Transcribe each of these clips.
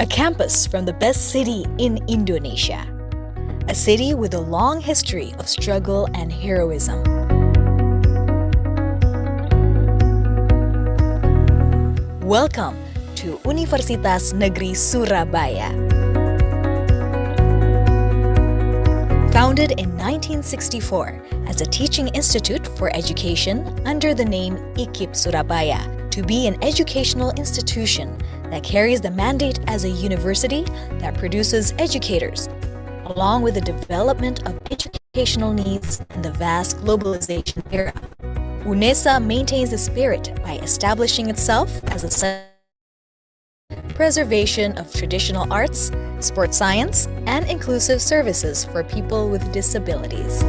A campus from the best city in Indonesia. A city with a long history of struggle and heroism. Welcome to Universitas Negeri Surabaya. Founded in 1964 as a teaching institute for education under the name IKIP Surabaya, to be an educational institution that carries the mandate as a university that produces educators, along with the development of educational needs in the vast globalization era. UNESA maintains the spirit by establishing itself as a preservation of traditional arts, sports science, and inclusive services for people with disabilities.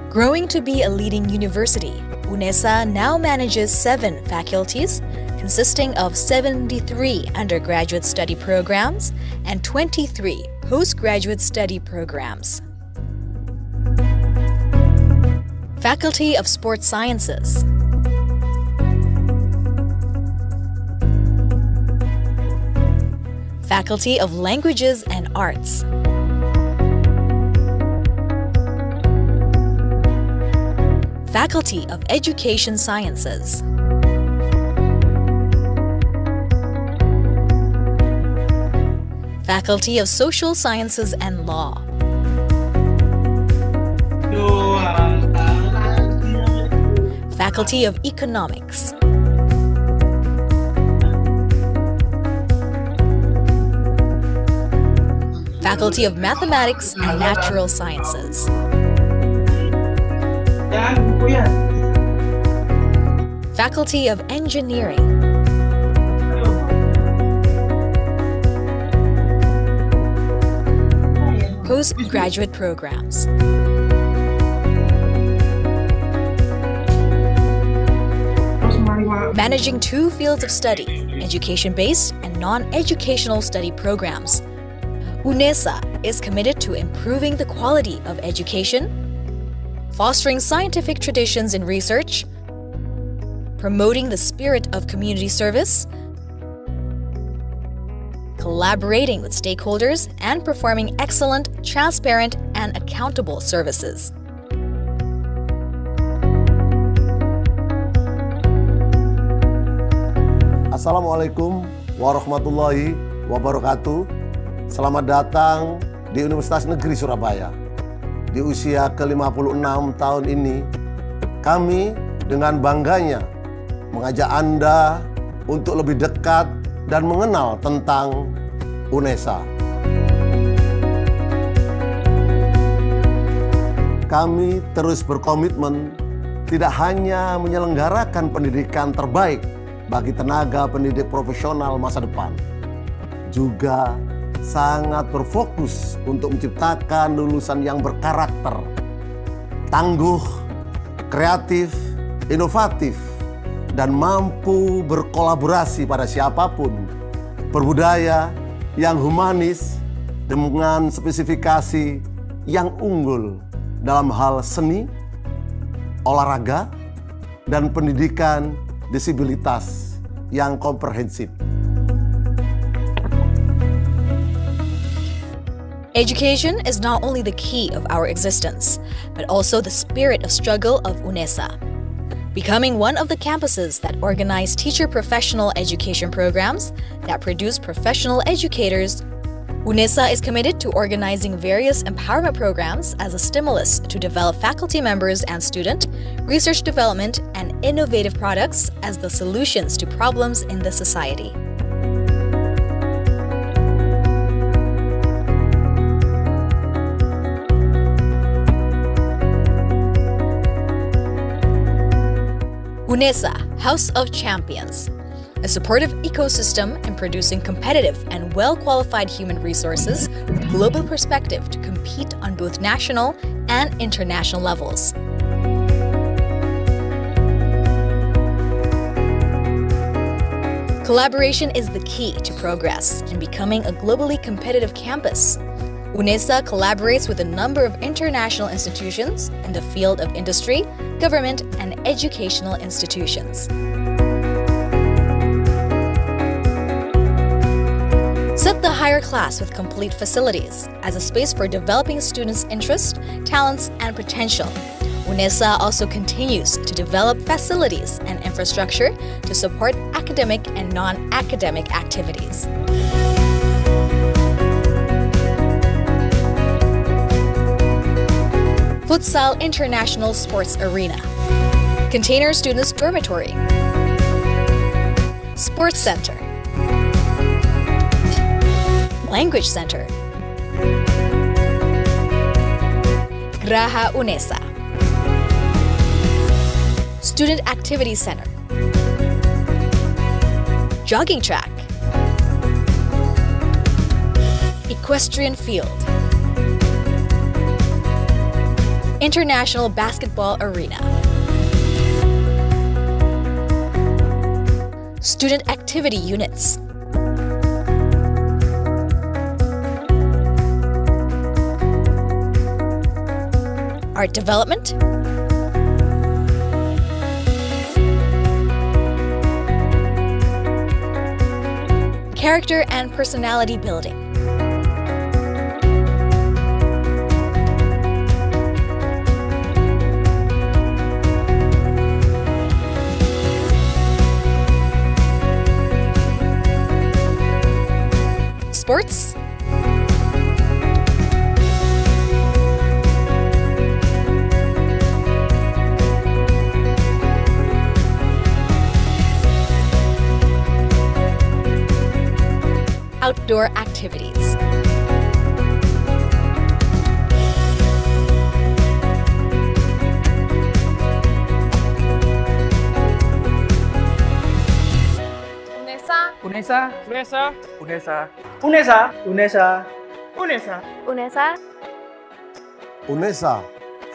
Growing to be a leading university, UNESA now manages 7 faculties, consisting of 73 undergraduate study programs and 23 postgraduate study programs. Faculty of Sports Sciences. Faculty of Languages and Arts. Faculty of Education Sciences. Faculty of Social Sciences and Law. Faculty of Economics. Faculty of Mathematics and Natural Sciences. Faculty of Engineering. Postgraduate programs. Managing 2 fields of study, education-based and non-educational study programs. UNESA is committed to improving the quality of education, fostering scientific traditions in research, promoting the spirit of community service, collaborating with stakeholders, and performing excellent, transparent, and accountable services. Assalamualaikum warahmatullahi wabarakatuh. Selamat datang di Universitas Negeri Surabaya. Di usia ke-56 tahun ini, kami dengan bangganya mengajak Anda untuk lebih dekat dan mengenal tentang UNESA. Kami terus berkomitmen tidak hanya menyelenggarakan pendidikan terbaik bagi tenaga pendidik profesional masa depan, juga sangat berfokus untuk menciptakan lulusan yang berkarakter, tangguh, kreatif, inovatif, dan mampu berkolaborasi pada siapapun, berbudaya yang humanis dengan spesifikasi yang unggul dalam hal seni, olahraga, dan pendidikan disabilitas yang komprehensif. Education is not only the key of our existence, but also the spirit of struggle of UNESA. Becoming one of the campuses that organize teacher professional education programs that produce professional educators, UNESA is committed to organizing various empowerment programs as a stimulus to develop faculty members and student, research development, and innovative products as the solutions to problems in the society. UNESA, House of Champions, a supportive ecosystem in producing competitive and well-qualified human resources with global perspective to compete on both national and international levels. Collaboration is the key to progress in becoming a globally competitive campus. UNESA collaborates with a number of international institutions in the field of industry, government, and educational institutions. entire class with complete facilities as a space for developing students' interests, talents, and potential. UNESA also continues to develop facilities and infrastructure to support academic and non-academic activities. Futsal International Sports Arena, Container Students Dormitory, Sports Center, Language Center, Graha UNESA, Student Activity Center, Jogging Track, Equestrian Field, International Basketball Arena, Student Activity Units, Art Development, Character and Personality Building, Sports, Outdoor activities. UNESA, UNESA, UNESA, UNESA, UNESA, UNESA, UNESA. UNESA,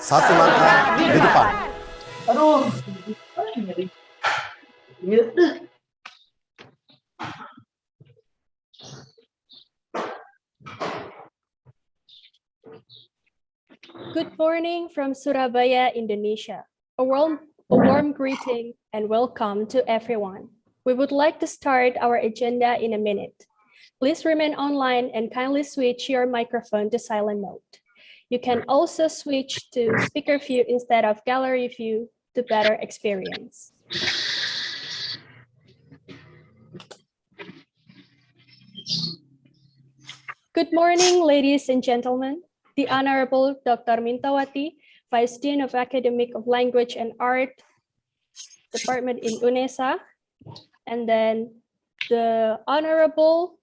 satu langkah di depan. Aduh. Good morning from Surabaya, Indonesia. A warm greeting and welcome to everyone. We would like to start our agenda in a minute. Please remain online and kindly switch your microphone to silent mode. You can also switch to speaker view instead of gallery view to better experience. Good morning, ladies and gentlemen. The Honorable Dr. Mintowati, Vice Dean of Academic of Language and Art Department in UNESA, and then the Honorable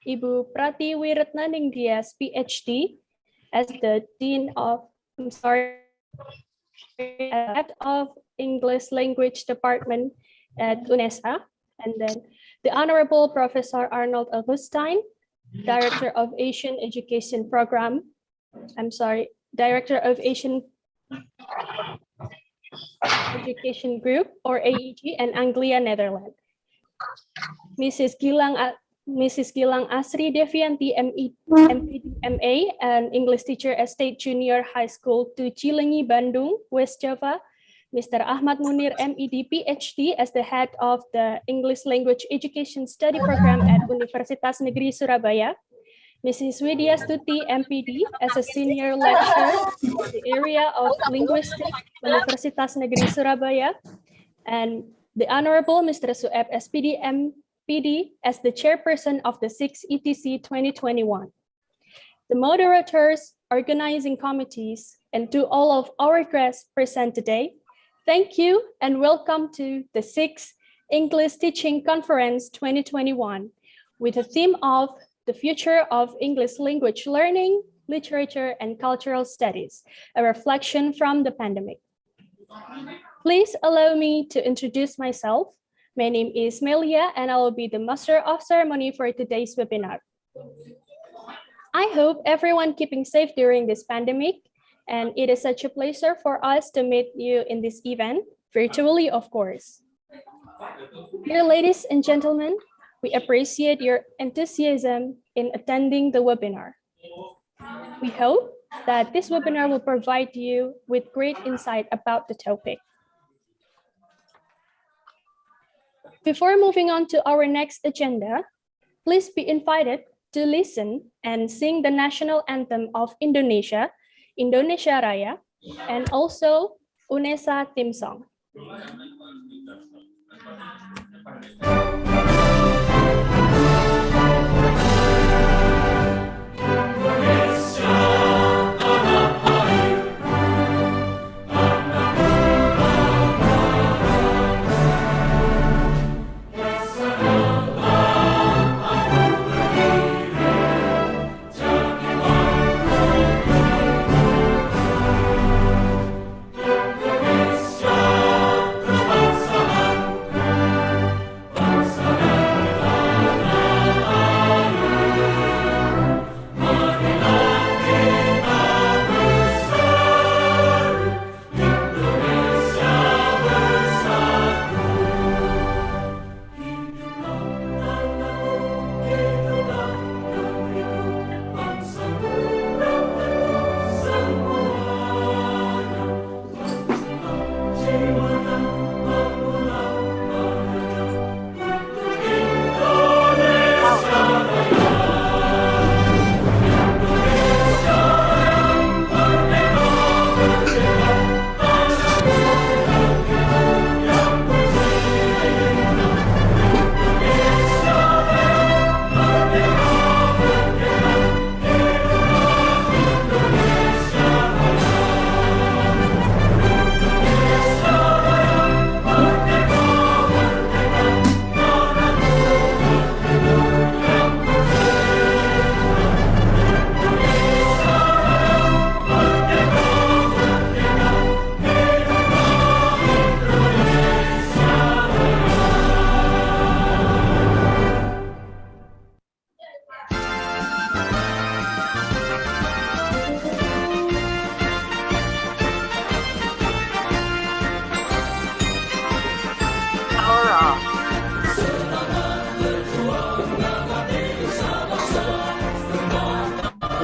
Ibu Pratiwi Retnaningtyas, S.Pd, as the Dean of, Head of English Language Department at UNESA, and then the Honorable Professor Arnold Augustine, Director of Asian Education Program, Director of Asian Education Group, or AEG, and Anglia, Netherlands. Mrs. Gilang Asri Devianty, M.Pd, M.A, and English teacher at State Junior High School to Cilenyi, Bandung, West Java. Mr. Ahmad Munir, M.Ed, Ph.D, as the head of the English Language Education Study Program at Universitas Negeri Surabaya. Mrs. Widyastuti, M.Pd, as a senior lecturer in the area of linguistics, Universitas Negeri Surabaya. And the Honorable Mr. Sueb, S.Pd, M.Pd, as the chairperson of the 6th ETC 2021. The moderators, organizing committees, and to all of our guests present today, thank you and welcome to the 6th English Teaching Conference 2021 with the theme of the future of English language learning, literature, and cultural studies, a reflection from the pandemic. Please allow me to introduce myself. My name is Melia and I will be the Master of Ceremony for today's webinar. I hope everyone keeping safe during this pandemic, and it is such a pleasure for us to meet you in this event, virtually of course. Dear ladies and gentlemen, we appreciate your enthusiasm in attending the webinar. We hope that this webinar will provide you with great insight about the topic. Before moving on to our next agenda, please be invited to listen and sing the national anthem of Indonesia, Indonesia Raya, and also UNESA theme song.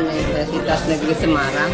Universitas Negeri Semarang.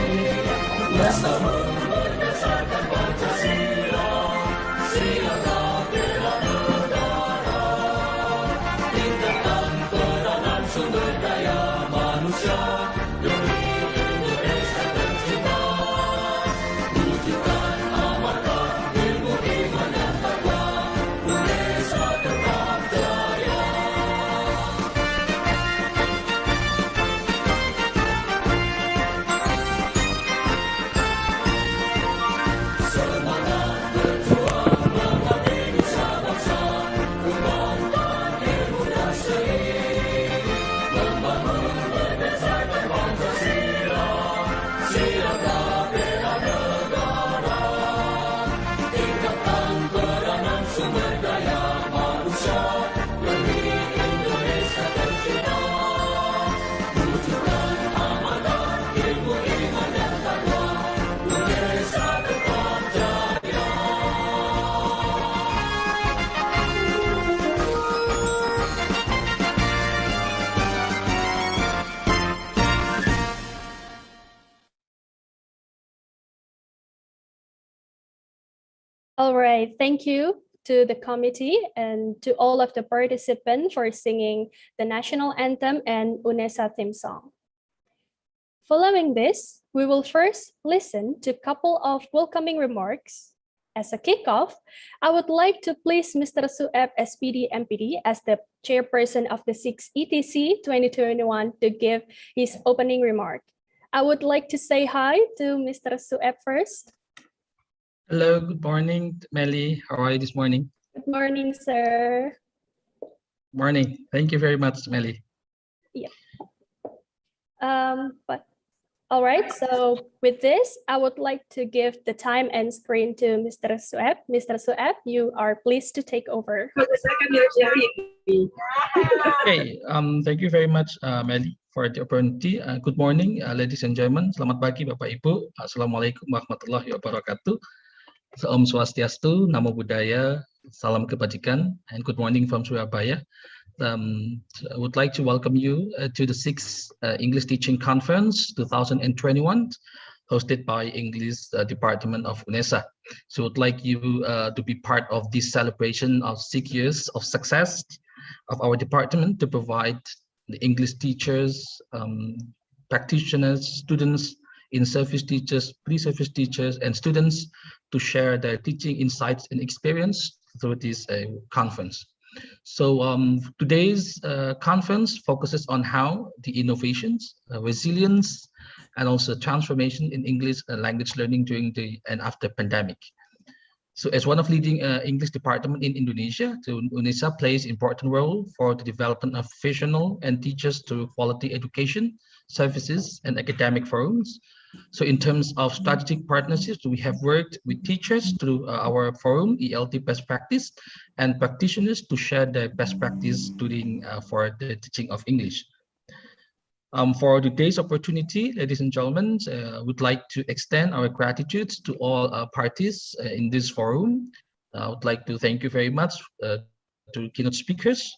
All right, thank you to the committee and to all of the participants for singing the national anthem and UNESA theme song. Following this, we will first listen to a couple of welcoming remarks. As a kickoff, I would like to please Mr. Sueb, S.Pd, M.Pd as the chairperson of the 6th ETC 2021 to give his opening remark. I would like to say hi to Mr. Sueb first. Hello, good morning, Melly. How are you this morning? Good morning, sir. Morning. Thank you very much, Melly. Yeah. All right, so with this, I would like to give the time and screen to Mr. Sueb. Mr. Sueb, you are pleased to take over. Okay, thank you very much, Melly, for the opportunity. Good morning, ladies and gentlemen. Selamat pagi, Bapak Ibu. Assalamualaikum warahmatullahi wabarakatuh. Om Swastiastu, Namo Buddhaya, Salam Kebajikan, and good morning from Surabaya. I would like to welcome you to the 6th English Teaching Conference 2021, hosted by English Department of UNESA. So I would like you to be part of this celebration of 6 years of success of our department to provide the English teachers, practitioners, students, in-service teachers, pre-service teachers, and students to share their teaching insights and experience through this conference. So today's conference focuses on how the innovations, resilience, and also transformation in English language learning during the and after pandemic. So as one of leading English department in Indonesia, UNESA plays important role for the development of professional and teachers through quality education, services, and academic forums. So in terms of strategic partnerships, we have worked with teachers through our forum, ELT Best Practice, and practitioners to share their best practice during for the teaching of English. For today's opportunity, ladies and gentlemen, would like to extend our gratitude to all parties in this forum. I would like to thank you very much to keynote speakers,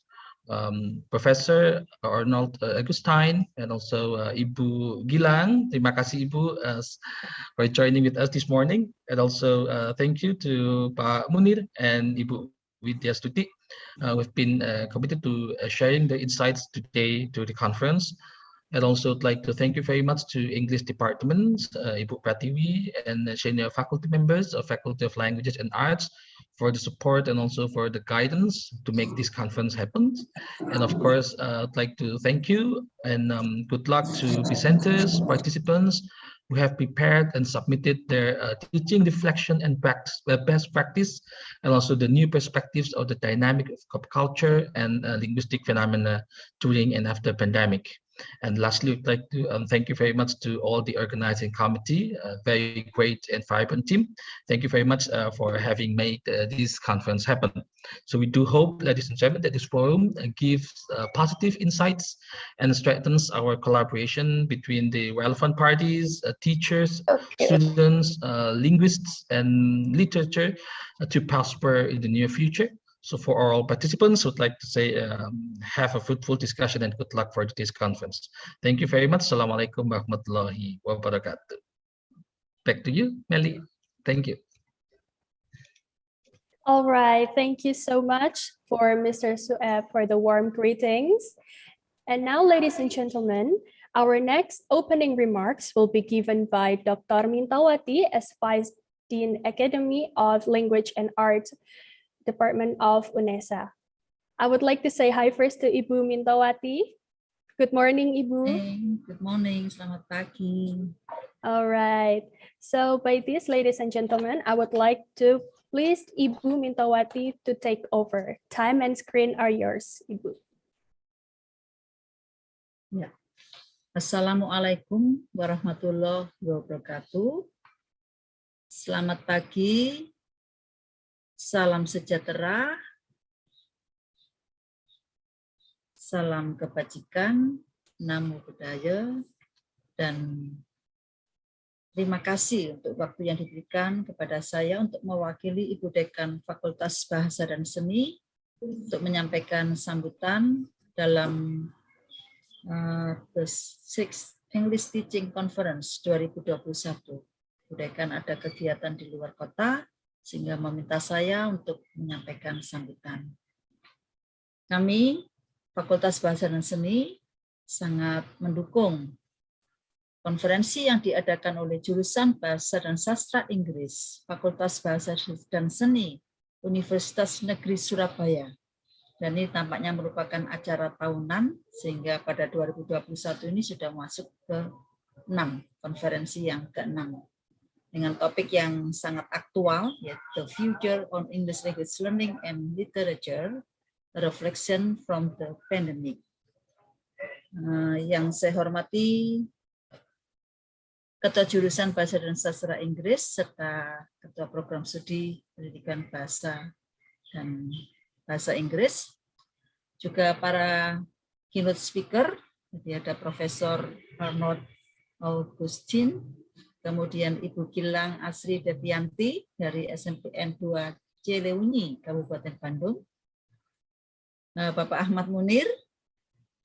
Professor Arnold Augustine, and also Ibu Gilang. Terima kasih Ibu for joining with us this morning. And also thank you to Pak Munir and Ibu Widyastuti. We've been committed to sharing the insights today to the conference. I'd also like to thank you very much to English departments, Ibu Pratiwi and senior faculty members of Faculty of Languages and Arts for the support and also for the guidance to make this conference happen. And of course, I'd like to thank you and good luck to presenters, participants who have prepared and submitted their teaching reflection and best practice, and also the new perspectives of the dynamic of culture and linguistic phenomena during and after pandemic. And lastly, I'd like to thank you very much to all the organizing committee, a very great and vibrant team. Thank you very much for having made this conference happen. So we do hope, ladies and gentlemen, that this forum gives positive insights and strengthens our collaboration between the relevant parties, teachers, students, linguists, and literature to prosper in the near future. So for all participants, I would like to say have a fruitful discussion and good luck for today's conference. Thank you very much. Assalamualaikum warahmatullahi wabarakatuh. Back to you, Melly. Thank you. All right, thank you so much for Mr. Sueb for the warm greetings. And now, ladies and gentlemen, our next opening remarks will be given by Dr. Mintowati as Vice Dean Academy of Language and Art, Department of UNESA. I would like to say hi first to Ibu Mintowati. Good morning, Ibu. Good morning, selamat pagi. All right. So by this, ladies and gentlemen, I would like to please Ibu Mintowati to take over. Time and screen are yours, Ibu. Ya. Assalamualaikum warahmatullahi wabarakatuh. Selamat pagi. Salam sejahtera, salam kebajikan, namo buddhaya, dan terima kasih untuk waktu yang diberikan kepada saya untuk mewakili Ibu Dekan Fakultas Bahasa dan Seni untuk menyampaikan sambutan dalam the 6th English Teaching Conference 2021. Ibu Dekan ada kegiatan di luar kota, sehingga meminta saya untuk menyampaikan sambutan. Kami, Fakultas Bahasa dan Seni, sangat mendukung konferensi yang diadakan oleh jurusan Bahasa dan Sastra Inggris, Fakultas Bahasa dan Seni, Universitas Negeri Surabaya. Dan ini tampaknya merupakan acara tahunan, sehingga pada 2021 ini sudah masuk ke 6, konferensi yang ke-6. Dengan topik yang sangat aktual, yaitu The Future on English Language Learning and Literature, a Reflection from the Pandemic. Yang saya hormati Ketua Jurusan Bahasa dan Sastra Inggris, serta Ketua Program Studi Pendidikan Bahasa dan Bahasa Inggris, juga para keynote speaker, jadi ada Profesor Arnold Augustine, kemudian Ibu Gilang Asri Devianty dari SMPN 2 Cileunyi, Kabupaten Bandung, Bapak Ahmad Munir,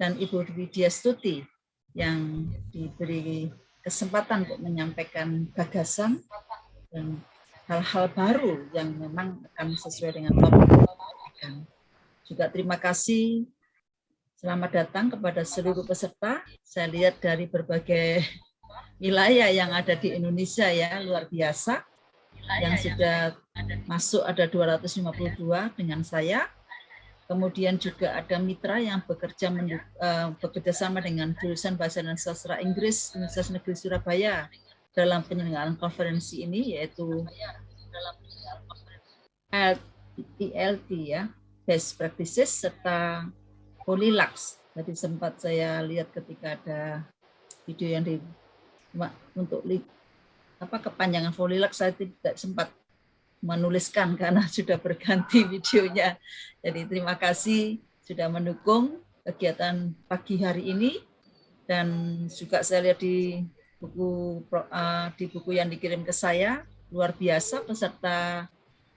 dan Ibu Widyastuti yang diberi kesempatan untuk menyampaikan gagasan dan hal-hal baru yang memang akan sesuai dengan topik yang diberikan. Juga terima kasih, selamat datang kepada seluruh peserta. Saya lihat dari berbagai wilayah yang ada di Indonesia ya, luar biasa. Yang sudah masuk ada 252 dengan saya. Kemudian juga ada mitra yang bekerja sama dengan jurusan Bahasa dan Sastra Inggris Universitas Negeri Surabaya dalam penyelenggaraan konferensi ini, yaitu LTLT ya, Best Practices, serta Polylux. Tadi sempat saya lihat ketika ada video yang untuk kepanjangan Polylux, saya tidak sempat menuliskan karena sudah berganti videonya. Jadi terima kasih sudah mendukung kegiatan pagi hari ini, dan juga saya lihat di buku yang dikirim ke saya, luar biasa peserta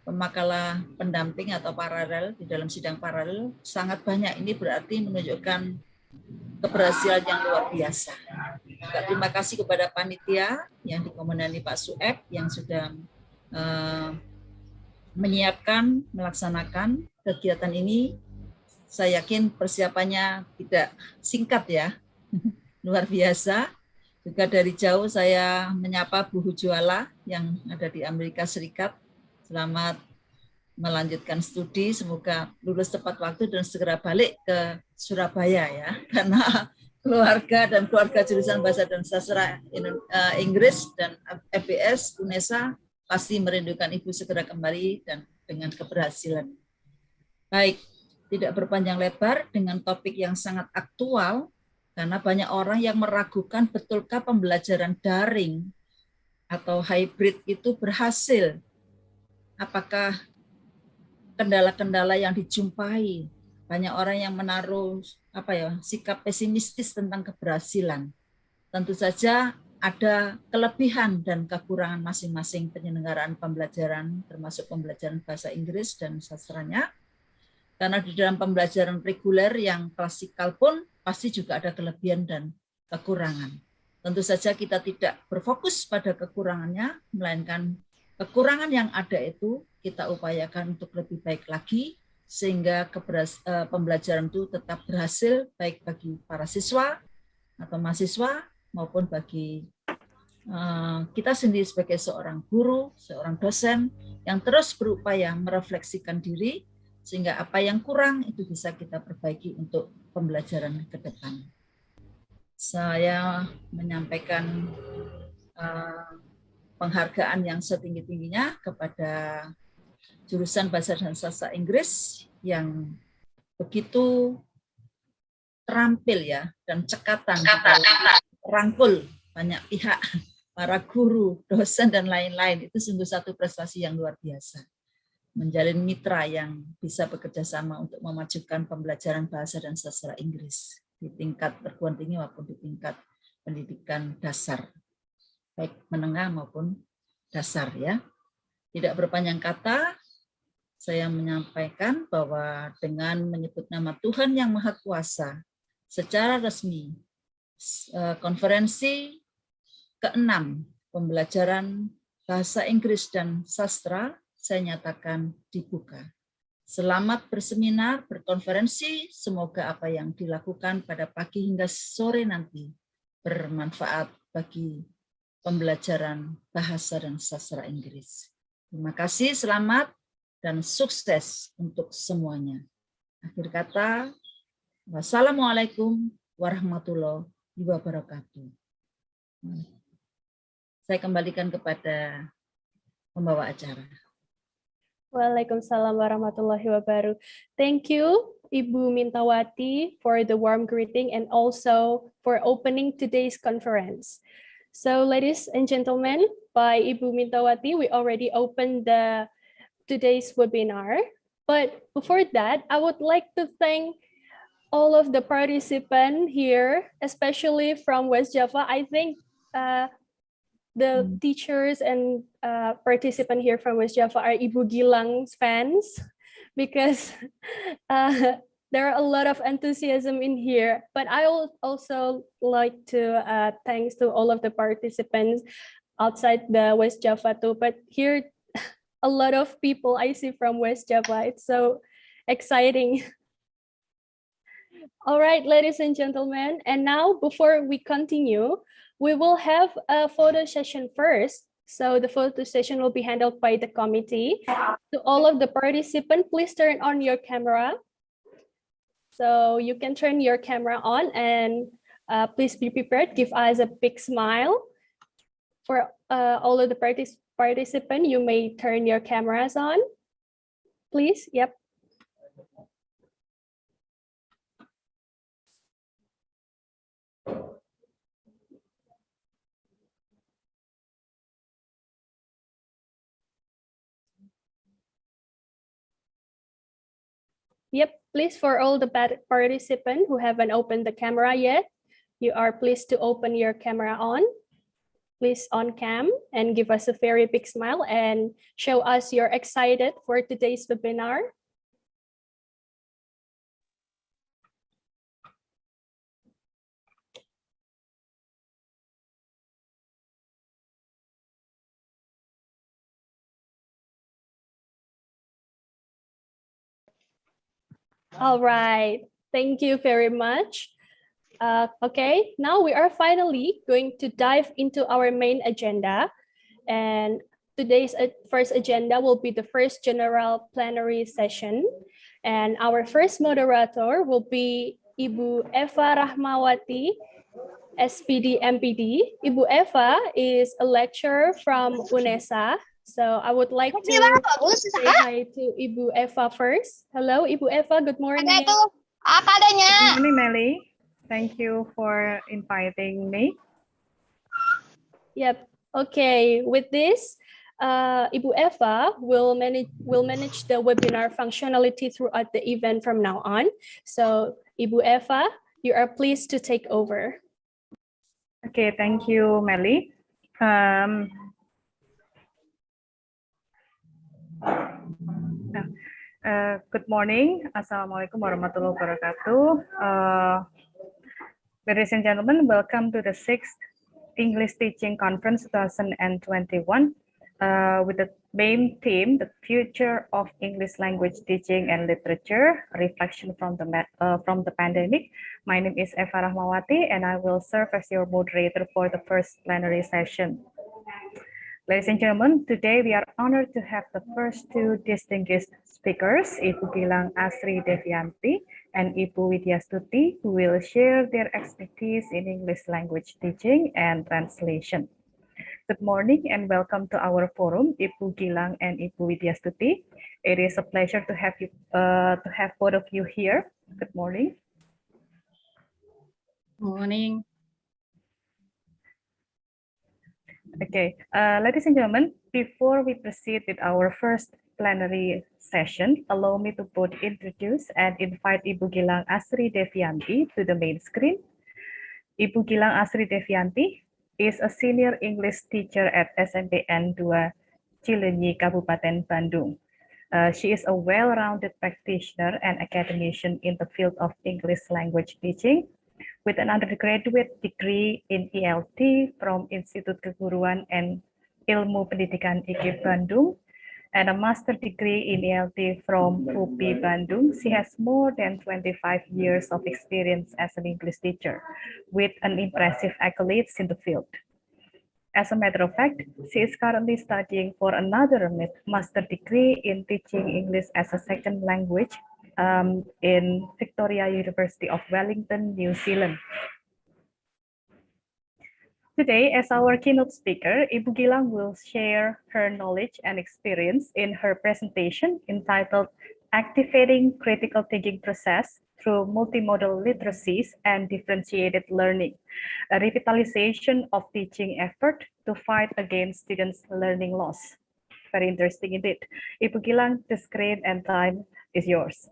pemakalah pendamping atau paralel di dalam sidang paralel sangat banyak. Ini berarti menunjukkan keberhasilan yang luar biasa. Juga terima kasih kepada panitia yang dikomandani Pak Sueb yang sudah menyiapkan, melaksanakan kegiatan ini. Saya yakin persiapannya tidak singkat ya, luar biasa. Juga dari jauh saya menyapa Bu Hujuala yang ada di Amerika Serikat. Selamat melanjutkan studi, semoga lulus tepat waktu dan segera balik ke Surabaya ya, karena keluarga dan keluarga jurusan Bahasa dan Sastra Inggris dan M.Ps UNESA pasti merindukan Ibu segera kembali dan dengan keberhasilan. Baik, tidak berpanjang lebar dengan topik yang sangat aktual, karena banyak orang yang meragukan betulkah pembelajaran daring atau hybrid itu berhasil. Apakah kendala-kendala yang dijumpai, banyak orang yang menaruh sikap pesimistis tentang keberhasilan. Tentu saja ada kelebihan dan kekurangan masing-masing penyelenggaraan pembelajaran, termasuk pembelajaran bahasa Inggris dan sastranya. Karena di dalam pembelajaran reguler yang klasikal pun pasti juga ada kelebihan dan kekurangan. Tentu saja kita tidak berfokus pada kekurangannya, melainkan kekurangan yang ada itu kita upayakan untuk lebih baik lagi, sehingga pembelajaran itu tetap berhasil baik bagi para siswa atau mahasiswa maupun bagi kita sendiri sebagai seorang guru, seorang dosen yang terus berupaya merefleksikan diri sehingga apa yang kurang itu bisa kita perbaiki untuk pembelajaran ke depan. Saya menyampaikan penghargaan yang setinggi-tingginya kepada jurusan Bahasa dan Sastra Inggris yang begitu terampil ya dan cekatan rangkul banyak pihak, para guru, dosen dan lain-lain. Itu sungguh satu prestasi yang luar biasa. Menjalin mitra yang bisa bekerja sama untuk memajukan pembelajaran bahasa dan sastra Inggris di tingkat perguruan tinggi maupun di tingkat pendidikan dasar, baik menengah maupun dasar ya. Tidak berpanjang kata, saya menyampaikan bahwa dengan menyebut nama Tuhan Yang Maha Kuasa secara resmi, konferensi ke-6 pembelajaran bahasa Inggris dan sastra saya nyatakan dibuka. Selamat berseminar, berkonferensi, semoga apa yang dilakukan pada pagi hingga sore nanti bermanfaat bagi pembelajaran bahasa dan sastra Inggris. Terima kasih, selamat, dan sukses untuk semuanya. Akhir kata, wassalamualaikum warahmatullahi wabarakatuh. Saya kembalikan kepada pembawa acara. Waalaikumsalam warahmatullahi wabarakatuh. Thank you, Ibu Mintowati, for the warm greeting and also for opening today's conference. So, ladies and gentlemen, by Ibu Mintowati, we already opened today's webinar. But before that, I would like to thank all of the participants here, especially from West Java. I think the teachers and participants here from West Java are Ibu Gilang's fans, because there are a lot of enthusiasm in here. But I would also like to thanks to all of the participants outside the West Java too. But here, a lot of people I see from West Java. It's so exciting All right, ladies and gentlemen, and now before we continue, we will have a photo session first. So the photo session will be handled by the committee. To all of the participants, please turn on your camera. So you can turn your camera on and please be prepared. Give us a big smile. For all of the participants, you may turn your cameras on. Please, yep. Yep, please, for all the participants who haven't opened the camera yet, you are pleased to open your camera on. Please on cam and give us a very big smile and show us you're excited for today's webinar. All right, thank you very much. Okay, now we are finally going to dive into our main agenda. And today's first agenda will be the first general plenary session. And our first moderator will be Ibu Eva Rahmawati, S.Pd, M.Pd. Ibu Eva is a lecturer from UNESA. So I would like to say hi to Ibu Eva first. Hello, Ibu Eva. Good morning. Good morning, Melly. Thank you for inviting me. Yep. Okay. With this, Ibu Eva will manage the webinar functionality throughout the event from now on. So, Ibu Eva, you are pleased to take over. Okay, thank you, Melly. Good morning. Assalamualaikum warahmatullahi wabarakatuh. Ladies and gentlemen, welcome to the 6th English Teaching Conference 2021 with the main theme, the future of English language teaching and literature, reflection from the pandemic. My name is Eva Rahmawati and I will serve as your moderator for the first plenary session. Ladies and gentlemen, today we are honored to have the first two distinguished speakers, Ibu Gilang Asri Devianty and Ibu Widyastuti, who will share their expertise in English language teaching and translation. Good morning and welcome to our forum, Ibu Gilang and Ibu Widyastuti. It is a pleasure to have both of you here. Good morning. Morning. Okay, ladies and gentlemen, before we proceed with our first plenary session, allow me to both introduce and invite Ibu Gilang Asri Devianty to the main screen. Ibu Gilang Asri Devianty is a senior English teacher at SMPN 2 Cileunyi, Kabupaten Bandung. She is a well-rounded practitioner and academician in the field of English language teaching, with an undergraduate degree in ELT from Institut Keguruan and Ilmu Pendidikan IKIP Bandung, and a master degree in ELT from UPI Bandung. She has more than 25 years of experience as an English teacher, with an impressive accolades in the field. As a matter of fact, she is currently studying for another master degree in teaching English as a second language in Victoria University of Wellington, New Zealand. Today, as our keynote speaker, Ibu Gilang will share her knowledge and experience in her presentation entitled Activating Critical Thinking Process through Multi-Modal Literacies and Differentiated Learning, a revitalization of teaching effort to fight against students' learning loss. Very interesting indeed. Ibu Gilang, the screen and time is yours.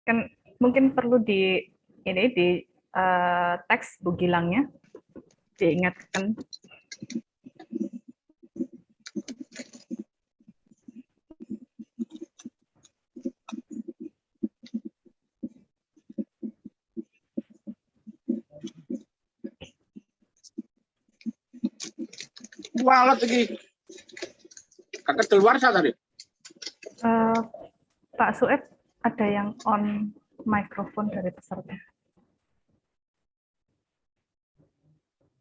Kan mungkin perlu di teks Bu Gilangnya diingatkan. Walat lagi. Kakak keluar saya tadi. Pak Sueb, ada yang on mikrofon dari peserta.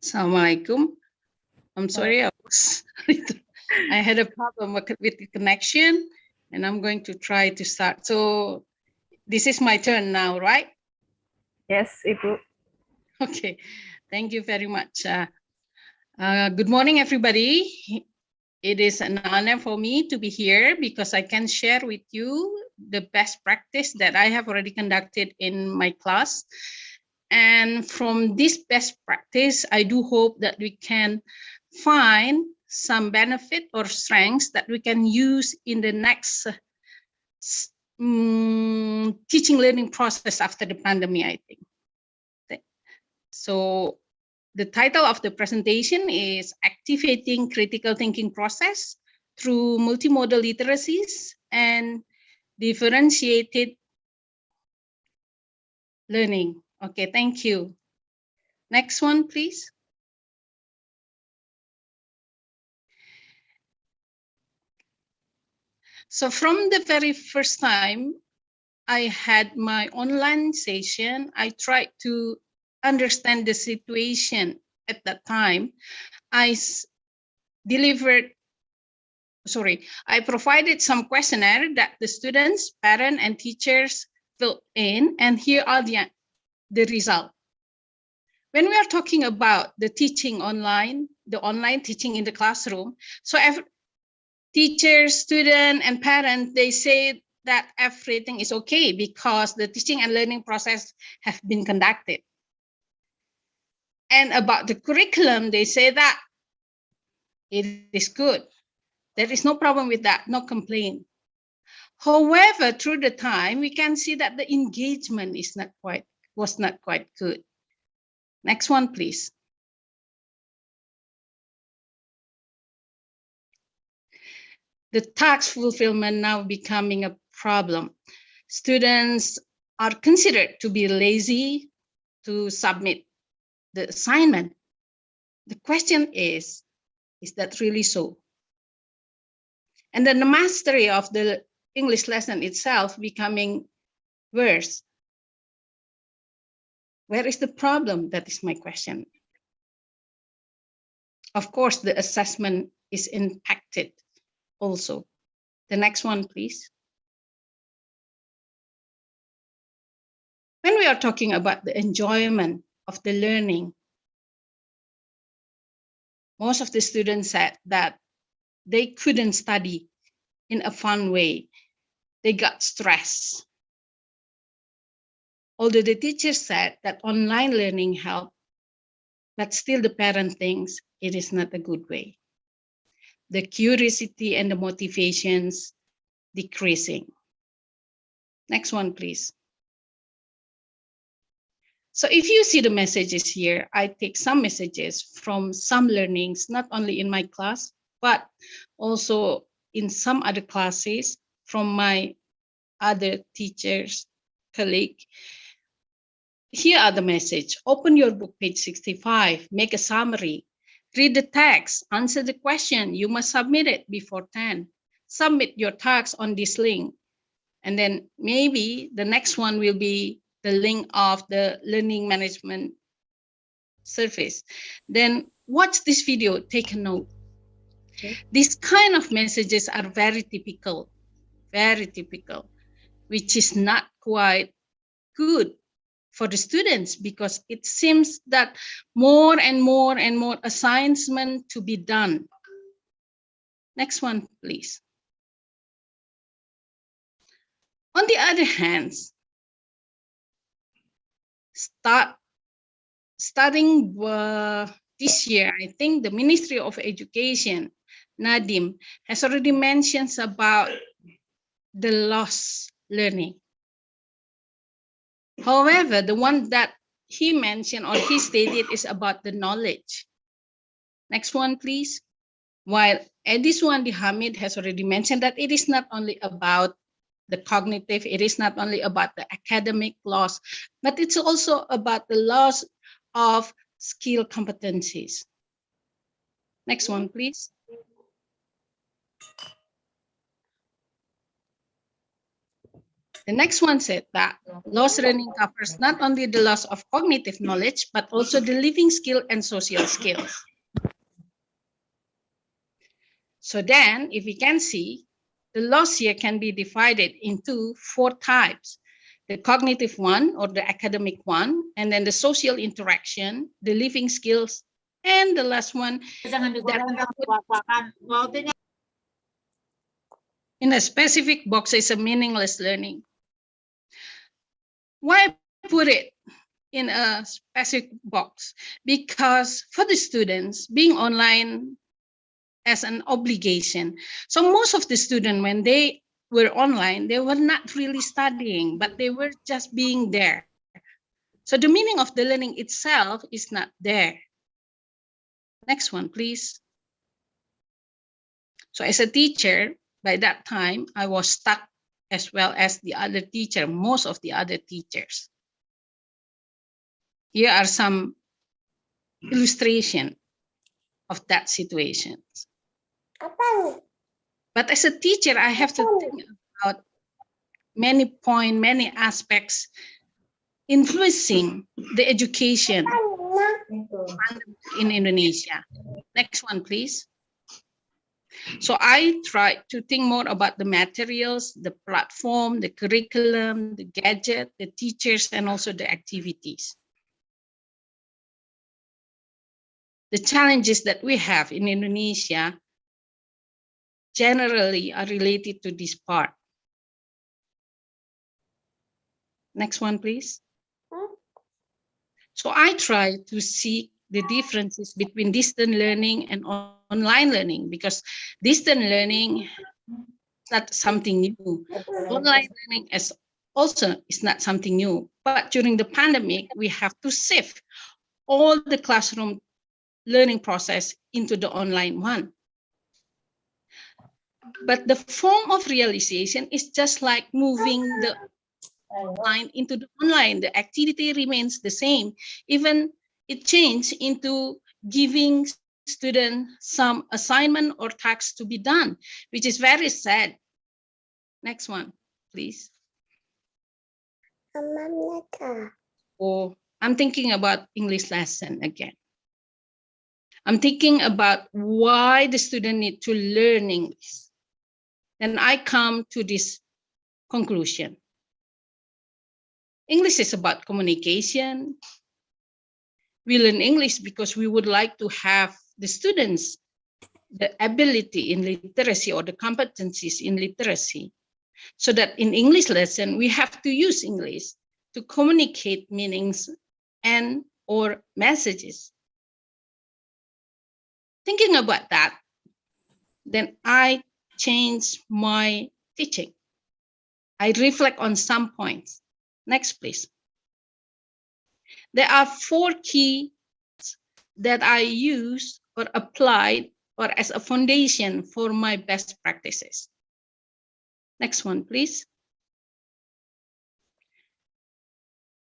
Assalamualaikum. I'm sorry, I had a problem with the connection, and I'm going to try to start. So this is my turn now, right? Yes, Ibu. Okay, thank you very much. Good morning, everybody. It is an honor for me to be here because I can share with you the best practice that I have already conducted in my class. And from this best practice, I do hope that we can find some benefit or strengths that we can use in the next teaching learning process after the pandemic, I think. So the title of the presentation is Activating Critical Thinking Process through Multi-Modal Literacies and Differentiated Learning. Okay, thank you. Next one, please. So from the very first time I had my online session, I tried to understand the situation at that time. I provided some questionnaire that the students, parents, and teachers filled in, and here are the result. When we are talking about the teaching online, the online teaching in the classroom, so every teacher, student, and parent, they say that everything is okay because the teaching and learning process have been conducted. And about the curriculum, they say that it is good. There is no problem with that, no complaint. However, through the time, we can see that the engagement was not quite good. Next one, please. The task fulfillment now becoming a problem. Students are considered to be lazy to submit the assignment. The question is that really so? And then the mastery of the English lesson itself becoming worse. Where is the problem? That is my question. Of course, the assessment is impacted also. The next one, please. When we are talking about the enjoyment of the learning, most of the students said that they couldn't study in a fun way. They got stressed. Although the teacher said that online learning helped, but still the parent thinks it is not a good way. The curiosity and the motivations decreasing. Next one, please. So if you see the messages here, I take some messages from some learnings, not only in my class, but also in some other classes from my other teachers, colleague. Here are the message. Open your book, page 65, make a summary, read the text, answer the question. You must submit it before 10. Submit your tasks on this link. And then maybe the next one will be the link of the learning management service. Then watch this video, take a note. Okay. These kind of messages are very typical, which is not quite good for the students because it seems that more and more assignment to be done. Next one, please. On the other hand, starting this year, I think the Ministry of Education, Nadiem, has already mentioned about the lost learning. However, the one that he mentioned or he stated is about the knowledge. Next one, please. While Ediswandi Hamid has already mentioned that it is not only about the cognitive, it is not only about the academic loss, but it's also about the loss of skill competencies. Next one, please. The next one said that loss learning covers not only the loss of cognitive knowledge, but also the living skill and social skills. So then, if we can see, the loss here can be divided into 4 types. The cognitive one or the academic one, and then the social interaction, the living skills, and the last one in a specific box is a meaningless learning. Why put it in a specific box? Because for the students, being online as an obligation. So most of the students, when they were online, they were not really studying, but they were just being there. So the meaning of the learning itself is not there. Next one, please. So as a teacher, by that time, I was stuck as well as the other teacher, most of the other teachers. Here are some illustration of that situation. But as a teacher, I have to think about many points, many aspects influencing the education in Indonesia. Next one, please. So I tried to think more about the materials, the platform, the curriculum, the gadget, the teachers, and also the activities. The challenges that we have in Indonesia generally are related to this part. Next one, please. So I try to see the differences between distant learning and online learning, because distant learning is not something new. Online learning is not something new. But during the pandemic, we have to shift all the classroom learning process into the online one. But the form of realization is just like moving the offline into the online. The activity remains the same. Even it changed into giving students some assignment or tasks to be done, which is very sad. Next one, please. Oh, I'm thinking about English lesson again. I'm thinking about why the student need to learn English. And I come to this conclusion. English is about communication. We learn English because we would like to have the students the ability in literacy or the competencies in literacy, so that in English lesson, we have to use English to communicate meanings and or messages. Thinking about that, then I change my teaching. I reflect on some points. Next, please. There are 4 keys that I use or applied or as a foundation for my best practices. Next one, please.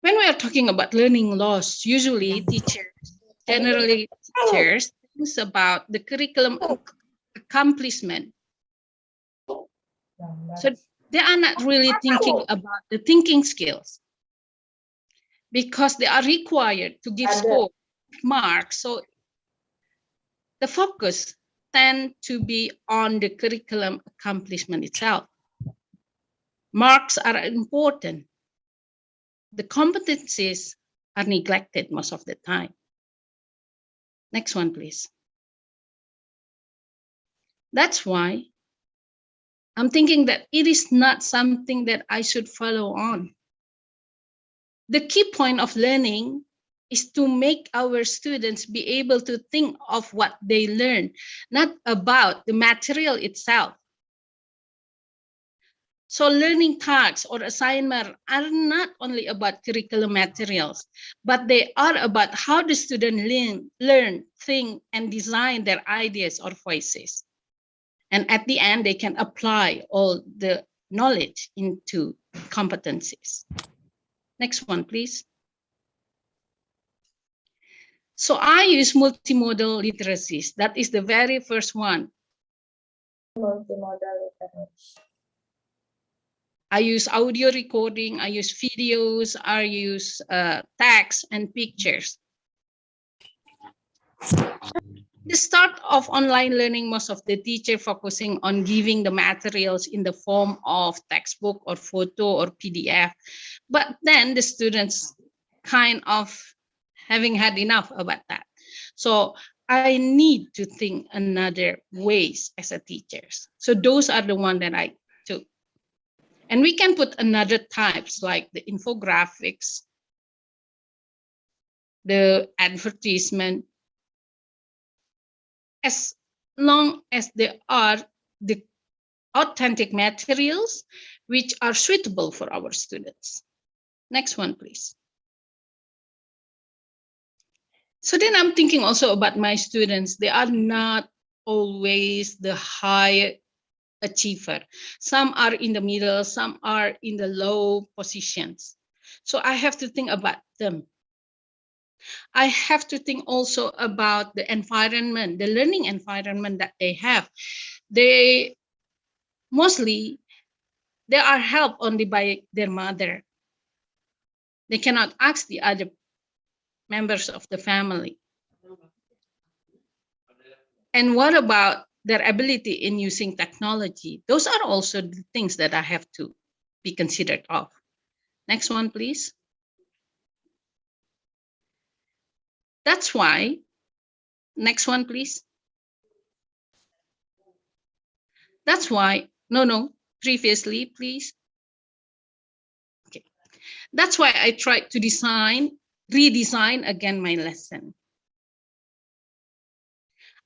When we are talking about learning loss, usually generally teachers think about the curriculum accomplishment. So they are not really thinking about the thinking skills, because they are required to give score marks. So the focus tends to be on the curriculum accomplishment itself. Marks are important. The competencies are neglected most of the time. Next one, please. That's why I'm thinking that it is not something that I should follow on. The key point of learning is to make our students be able to think of what they learn, not about the material itself. So learning tasks or assignment are not only about curriculum materials, but they are about how the student learn, think, and design their ideas or voices. And at the end, they can apply all the knowledge into competencies. Next one, please. So I use multimodal literacies. That is the very first one. Multi-modal literacy. I use audio recording, I use videos, I use text and pictures. The start of online learning, most of the teacher focusing on giving the materials in the form of textbook or photo or PDF. But then the students kind of having had enough about that. So I need to think another ways as a teacher. So those are the one that I took. And we can put another types like the infographics, the advertisement, as long as they are the authentic materials which are suitable for our students. Next one, please. So then I'm thinking also about my students. They are not always the high achiever. Some are in the middle, some are in the low positions. So I have to think about them. I have to think also about the environment, the learning environment that they have. They mostly, they are helped only by their mother. They cannot ask the other members of the family. And what about their ability in using technology? Those are also the things that I have to be considered of. Next one, please. That's why, next one, please. That's why, no, previously, please. Okay. That's why I tried to redesign again my lesson.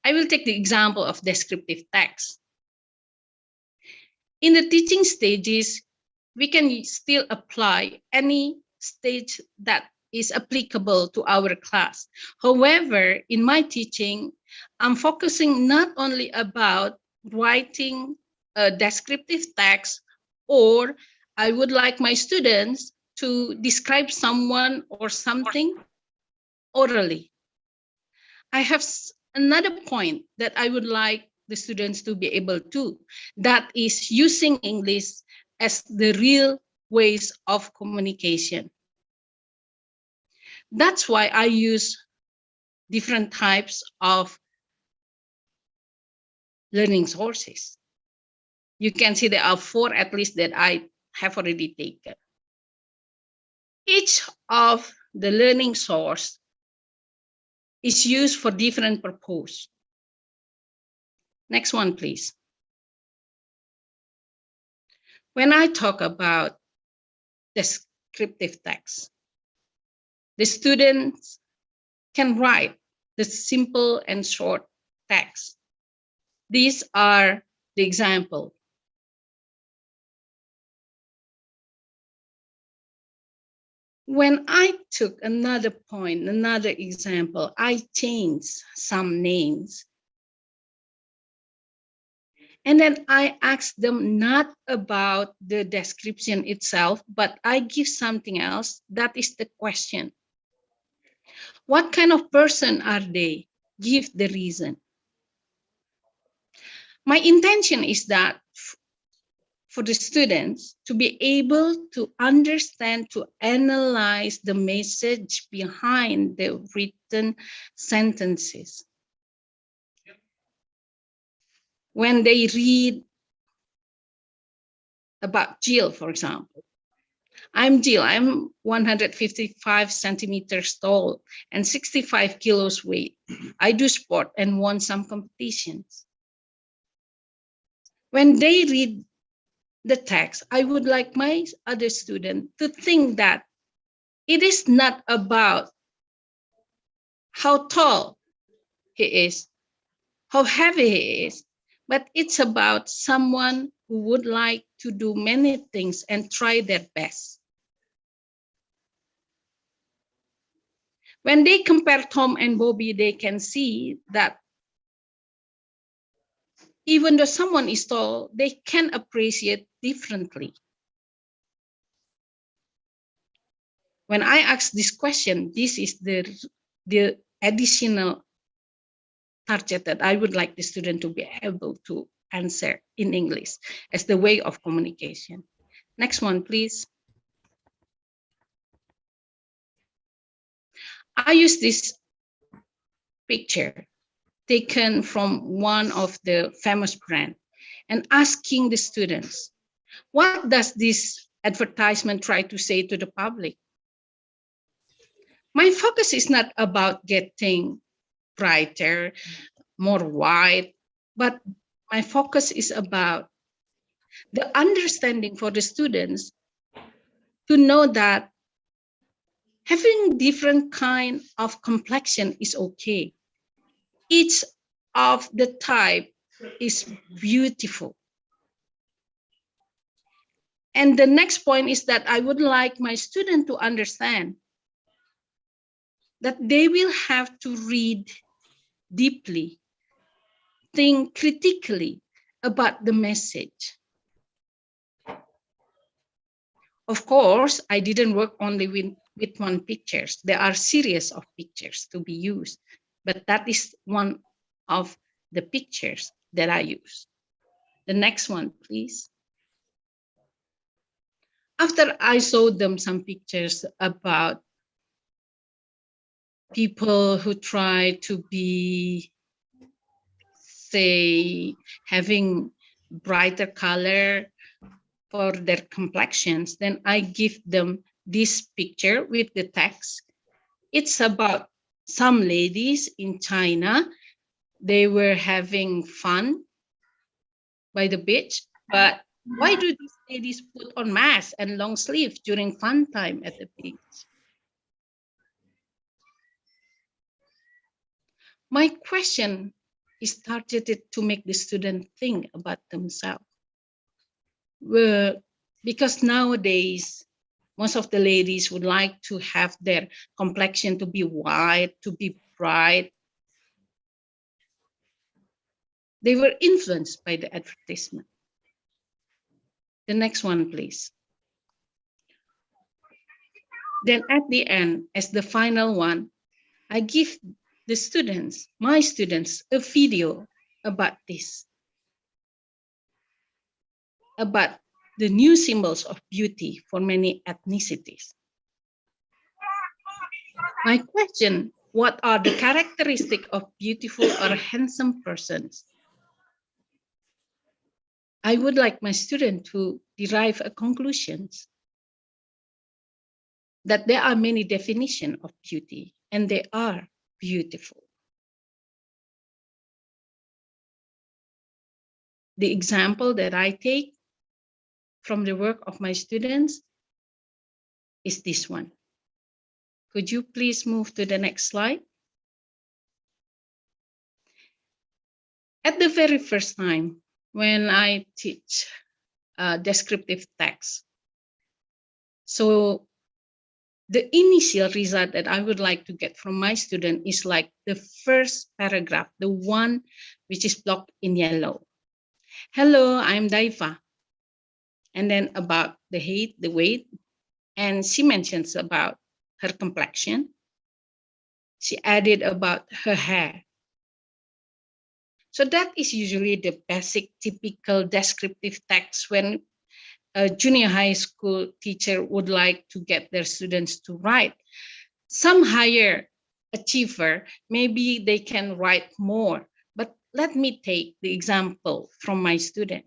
I will take the example of descriptive text. In the teaching stages, we can still apply any stage that is applicable to our class. However, in my teaching, I'm focusing not only about writing a descriptive text, or I would like my students to describe someone or something orally. I have another point that I would like the students to be able to, that is using English as the real ways of communication. That's why I use different types of learning sources. You can see there are 4 at least that I have already taken. Each of the learning source is used for different purpose. Next one, please. When I talk about descriptive text, the students can write the simple and short text. These are the example. When I took another point, another example, I changed some names. And then I asked them not about the description itself, but I give something else. That is the question. What kind of person are they? Give the reason. My intention is that for the students to be able to understand, to analyze the message behind the written sentences. When they read about Jill, for example, I'm Jill, I'm 155 centimeters tall and 65 kilos weight. I do sport and won some competitions. When they read the text, I would like my other student to think that it is not about how tall he is, how heavy he is, but it's about someone who would like to do many things and try their best. When they compare Tom and Bobby, they can see that even though someone is tall, they can appreciate differently. When I ask this question, this is the additional target that I would like the student to be able to answer in English as the way of communication. Next one, please. I use this picture taken from one of the famous brands and asking the students, what does this advertisement try to say to the public? My focus is not about getting brighter, more white, but my focus is about the understanding for the students to know that having different kind of complexion is okay. Each of the type is beautiful. And the next point is that I would like my student to understand that they will have to read deeply, think critically about the message. Of course, I didn't work only with one pictures. There are series of pictures to be used, but that is one of the pictures that I use. The next one, please. After I showed them some pictures about people who try to be, say, having brighter color for their complexions, then I give them this picture with the text. It's about some ladies in China. They were having fun by the beach, but why do these ladies put on masks and long sleeves during fun time at the beach? My question is targeted to make the student think about themselves. Because nowadays, most of the ladies would like to have their complexion to be white, to be bright. They were influenced by the advertisement. The next one, please. Then at the end, as the final one, I give the students, my students, a video about this, about the new symbols of beauty for many ethnicities. My question, what are the characteristics of beautiful or handsome persons? I would like my student to derive a conclusion that there are many definitions of beauty and they are beautiful. The example that I take from the work of my students is this one. Could you please move to the next slide? At the very first time when I teach descriptive text, so the initial result that I would like to get from my student is like the first paragraph, the one which is blocked in yellow. Hello, I'm Daiva. And then about the height, the weight, and she mentions about her complexion. She added about her hair. So that is usually the basic typical descriptive text when a junior high school teacher would like to get their students to write. Some higher achiever, maybe they can write more, but let me take the example from my student.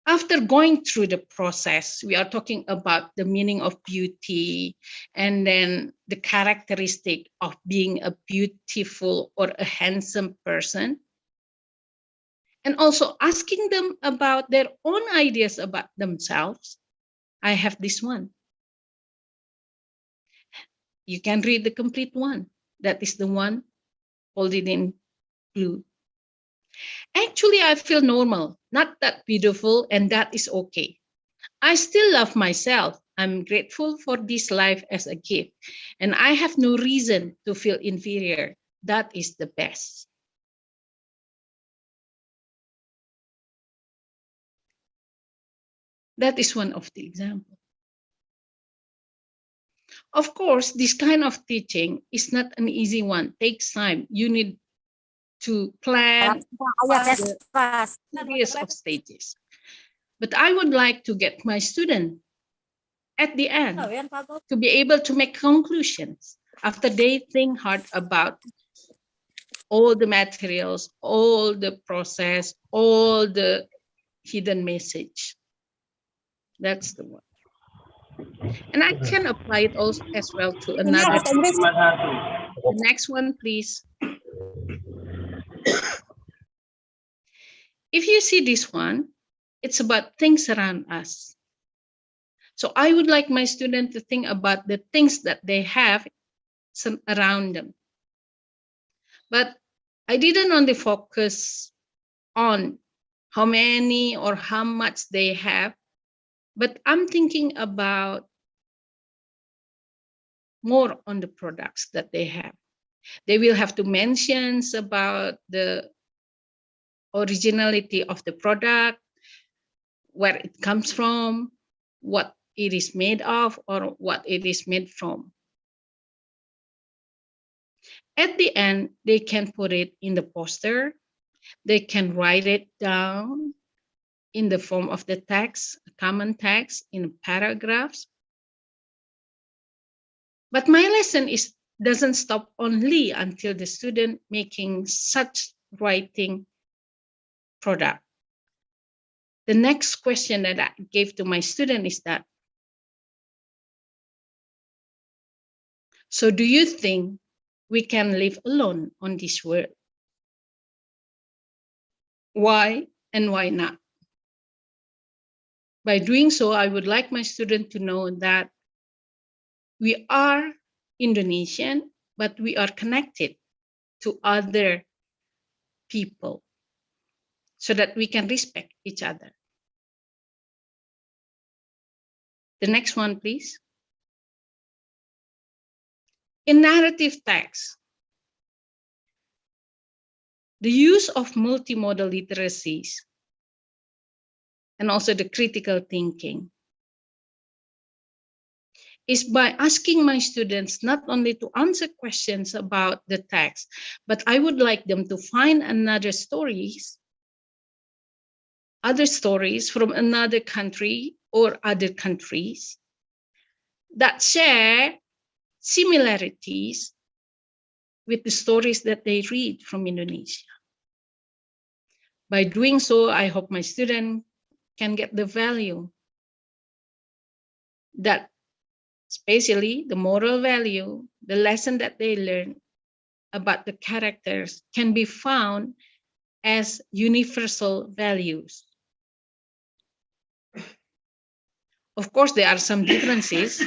After going through the process, we are talking about the meaning of beauty and then the characteristic of being a beautiful or a handsome person. And also asking them about their own ideas about themselves. I have this one. You can read the complete one. That is the one folded in blue. Actually, I feel normal, not that beautiful, and that is okay. I still love myself. I'm grateful for this life as a gift, and I have no reason to feel inferior. That is the best. That is one of the examples. Of course, this kind of teaching is not an easy one. It takes time. You need to plan the series of stages. But I would like to get my student at the end to be able to make conclusions after they think hard about all the materials, all the process, all the hidden message. That's the one. And I can apply it also as well to another. The next one, please. If you see this one, it's about things around us. So I would like my student to think about the things that they have around them. But I didn't only focus on how many or how much they have, but I'm thinking about more on the products that they have. They will have to mention about the originality of the product, where it comes from, what it is made of, or what it is made from. At the end, they can put it in the poster. They can write it down in the form of the text, common text in paragraphs. But my lesson doesn't stop only until the student making such writing product. The next question that I gave to my student is that, so do you think we can live alone on this world? Why and why not? By doing so, I would like my student to know that we are Indonesian, but we are connected to other people so that we can respect each other. The next one, please. In narrative text, the use of multi-modal literacies and also the critical thinking is by asking my students not only to answer questions about the text, but I would like them to find other stories from another country or other countries that share similarities with the stories that they read from Indonesia. By doing so, I hope my student can get the value that, especially the moral value, the lesson that they learn about the characters can be found as universal values. Of course, there are some differences,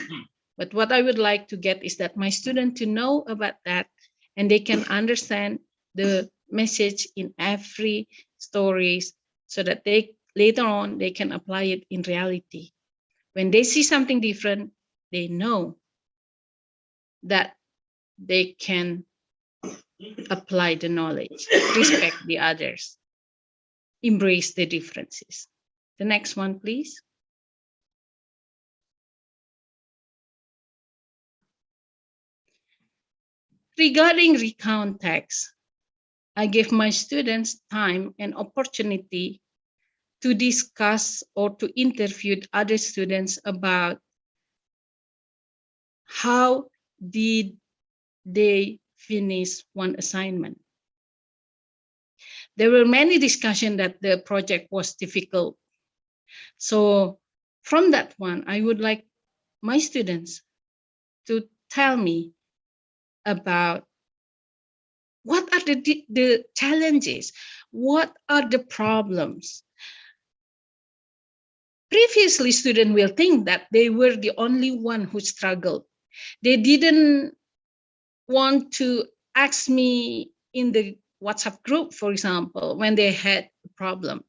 but what I would like to get is that my student to know about that and they can understand the message in every stories so that they later on they can apply it in reality. When they see something different, they know that they can apply the knowledge, respect the others, embrace the differences. The next one, please. Regarding recount text, I give my students time and opportunity to discuss or to interview other students about how did they finish one assignment. There were many discussions that the project was difficult. So from that one, I would like my students to tell me about what are the challenges, what are the problems. Previously, students will think that they were the only one who struggled. They didn't want to ask me in the WhatsApp group, for example, when they had a problem.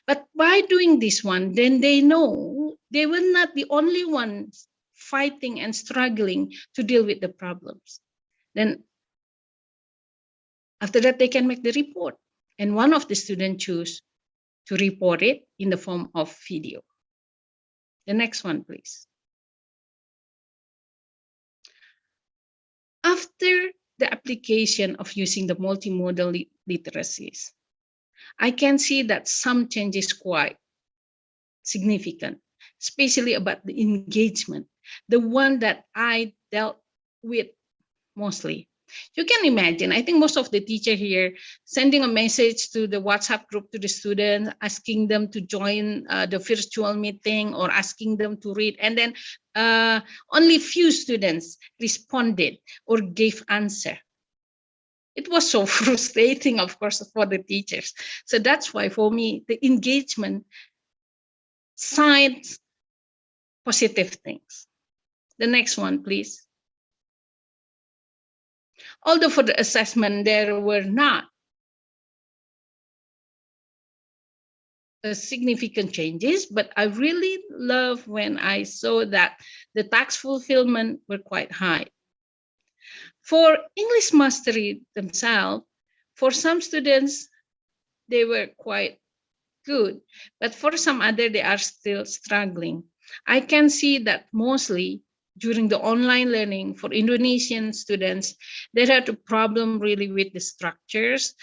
But by doing this one, then they know they were not the only ones fighting and struggling to deal with the problems. Then after that, they can make the report. And one of the students choose to report it in the form of video. The next one, please. After the application of using the multimodal literacies, I can see that some changes quite significant, especially about the engagement, the one that I dealt with mostly. You can imagine, I think most of the teacher here sending a message to the WhatsApp group to the students, asking them to join the virtual meeting or asking them to read, and then only few students responded or gave answer. It was so frustrating, of course, for the teachers. So that's why for me, the engagement signs positive things. The next one, please. Although for the assessment, there were not significant changes, but I really love when I saw that the task fulfillment were quite high. For English mastery themselves, for some students, they were quite good, but for some other, they are still struggling. I can see that mostly during the online learning for Indonesian students, they had a problem really with the structures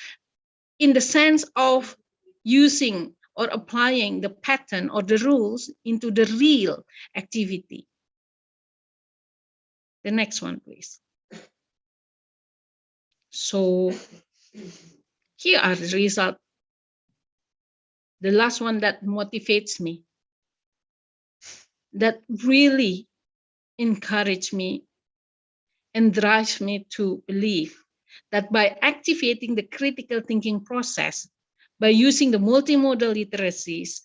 in the sense of using or applying the pattern or the rules into the real activity. The next one, please. So here are the results. The last one that motivates me, that really encouraged me and drives me to believe that by activating the critical thinking process, by using the multimodal literacies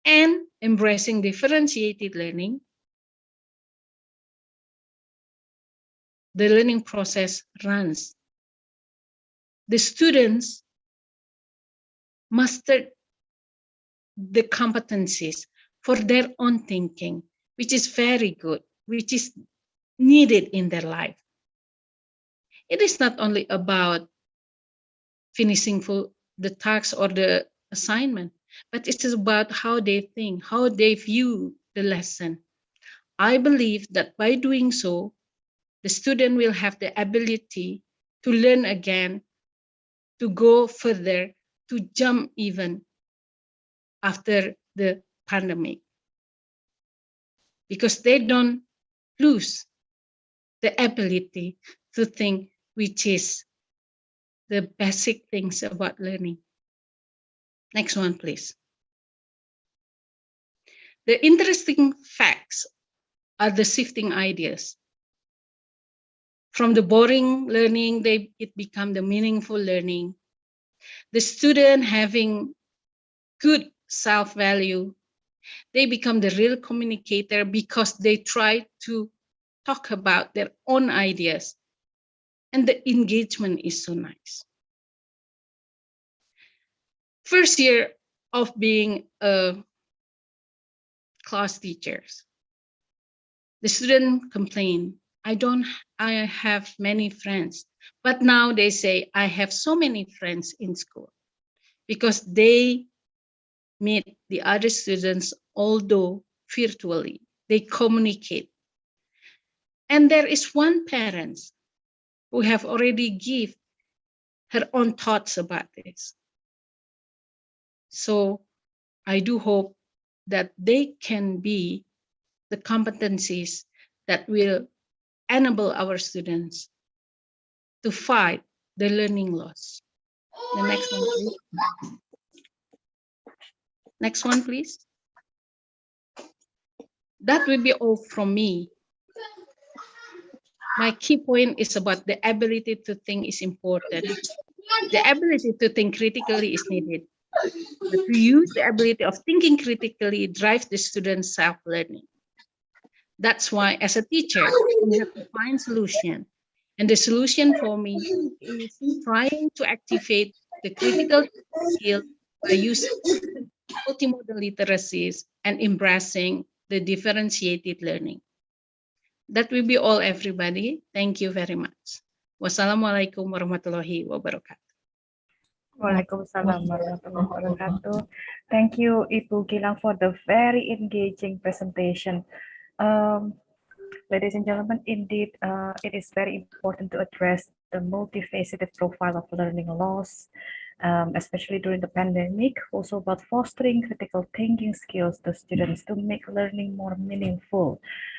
and embracing differentiated learning, the learning process runs. The students mastered the competencies for their own thinking, which is very good, which is needed in their life. It is not only about finishing the task or the assignment, but it is about how they think, how they view the lesson. I believe that by doing so, the student will have the ability to learn again, to go further, to jump even after the pandemic. Because they don't lose the ability to think, which is the basic things about learning. Next one, please. The interesting facts are the shifting ideas. From the boring learning, it become the meaningful learning. The student having good self-value, they become the real communicator because they try to talk about their own ideas. And the engagement is so nice. First year of being a class teachers, the student complain, I have many friends, but now they say, I have so many friends in school because they meet the other students, although virtually, they communicate. And there is one parent who have already give her own thoughts about this. So I do hope that they can be the competencies that will enable our students to fight the learning loss. The next one, please. Next one, please. That will be all from me. My key point is about the ability to think is important. The ability to think critically is needed. But to use the ability of thinking critically drives the student's self-learning. That's why as a teacher, we have to find solution And the solution for me is trying to activate the critical skill by using multimodal literacies and embracing the differentiated learning. That will be all, everybody. Thank you very much. Wassalamualaikum warahmatullahi wabarakatuh. Waalaikumsalam warahmatullahi wabarakatuh. Thank you, Ibu Gilang, for the very engaging presentation. Ladies and gentlemen, indeed, it is very important to address the multifaceted profile of learning loss, especially during the pandemic, also about fostering critical thinking skills to students to make learning more meaningful,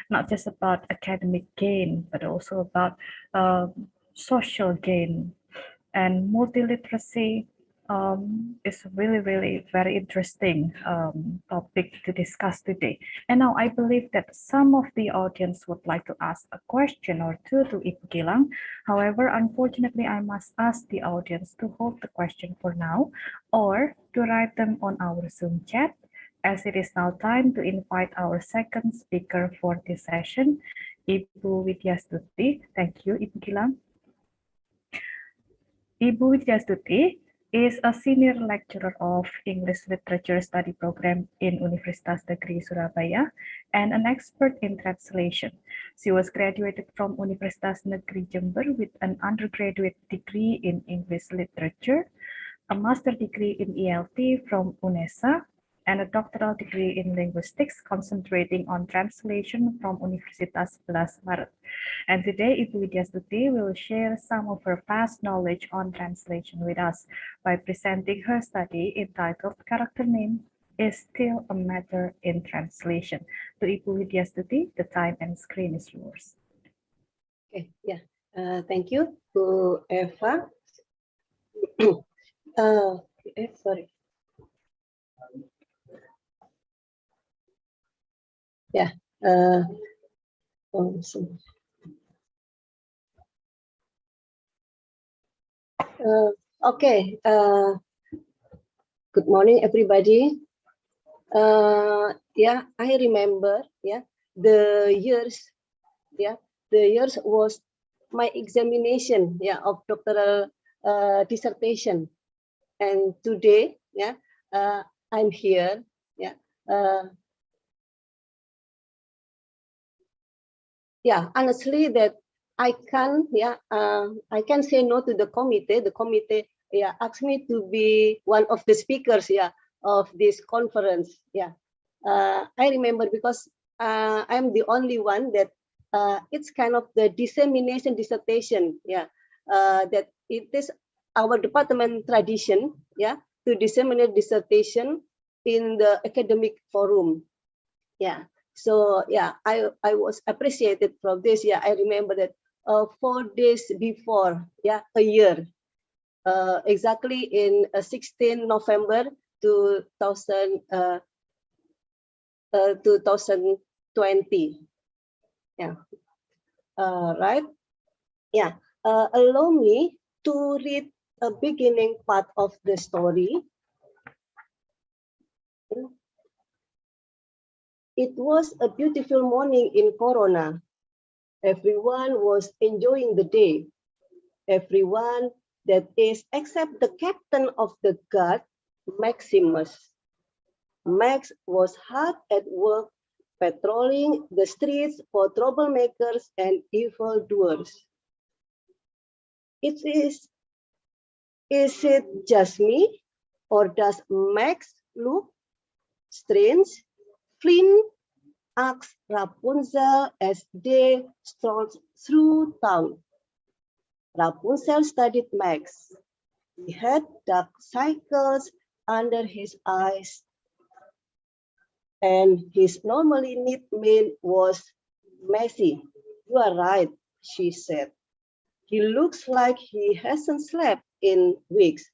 not just about academic gain, but also about social gain. And multiliteracy is really very interesting topic to discuss today. And now I believe that some of the audience would like to ask a question or two to Ibu Gilang. However, unfortunately, I must ask the audience to hold the question for now or to write them on our Zoom chat, as it is now time to invite our second speaker for this session, Ibu Widyastuti. Thank you, Ibu Gilang. Ibu Widyastuti is a senior lecturer of English Literature Study Program in Universitas Negeri Surabaya and an expert in translation. She was graduated from Universitas Negeri Jember with an undergraduate degree in English Literature, a master degree in ELT from UNESA, and a doctoral degree in linguistics concentrating on translation from Universitas 11 Maret. And today, Ibu Widyastuti will share some of her past knowledge on translation with us by presenting her study entitled Character Name is Still a Matter in Translation. To Ibu Widyastuti, the time and screen is yours. Okay, yeah. Thank you to Eva. Sorry. Yeah. Okay. Good morning, everybody. Yeah, I remember. Yeah, the years. Yeah, the years was my examination. Yeah, of doctoral dissertation, and today, yeah, I'm here. Yeah. Yeah, honestly, that I can, yeah, I can say no to the committee. The committee, yeah, asked me to be one of the speakers, yeah, of this conference. Yeah, I remember because I'm the only one that it's kind of the dissemination dissertation. Yeah, that it is our department tradition. Yeah, to disseminate dissertation in the academic forum. Yeah. So yeah, I was appreciated from this. Yeah, I remember that 4 days before, yeah, a year, exactly in 16 November 2020. Yeah, right. Yeah, allow me to read a beginning part of the story. It was a beautiful morning in Corona. Everyone was enjoying the day. Everyone, that is, except the captain of the guard, Maximus. Max was hard at work patrolling the streets for troublemakers and evildoers. Is it just me, or does Max look strange? Flynn asked Rapunzel as they strolled through town. Rapunzel studied Max. He had dark circles under his eyes, and his normally neat mane was messy. You are right, she said. He looks like he hasn't slept in weeks.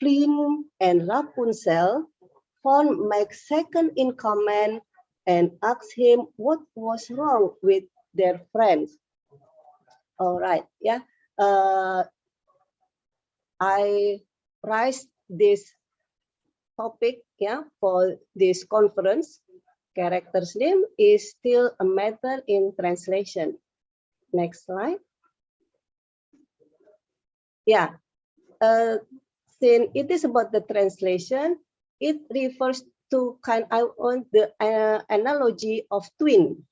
Flynn and Rapunzel found Max second in command and asked him what was wrong with their friends. All right, yeah. I raised this topic, yeah, for this conference. Character's name is still a matter in translation. Next slide. Yeah, since it is about the translation, it refers to kind of on the analogy of twin.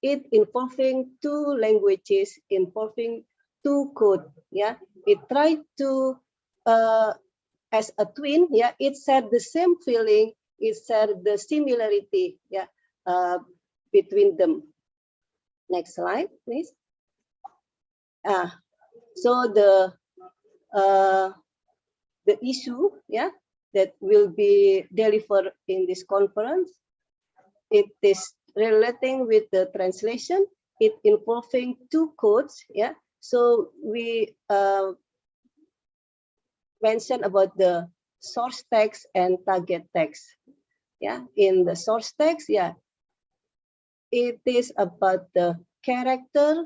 It involving two languages, involving two code. Yeah, it tried to as a twin. Yeah, it shared the same feeling. It shared the similarity. Yeah, between them. Next slide, please. So the issue, yeah, that will be delivered in this conference, it is relating with the translation. It involving two codes, yeah. So we mentioned about the source text and target text. Yeah, in the source text, yeah, it is about the character,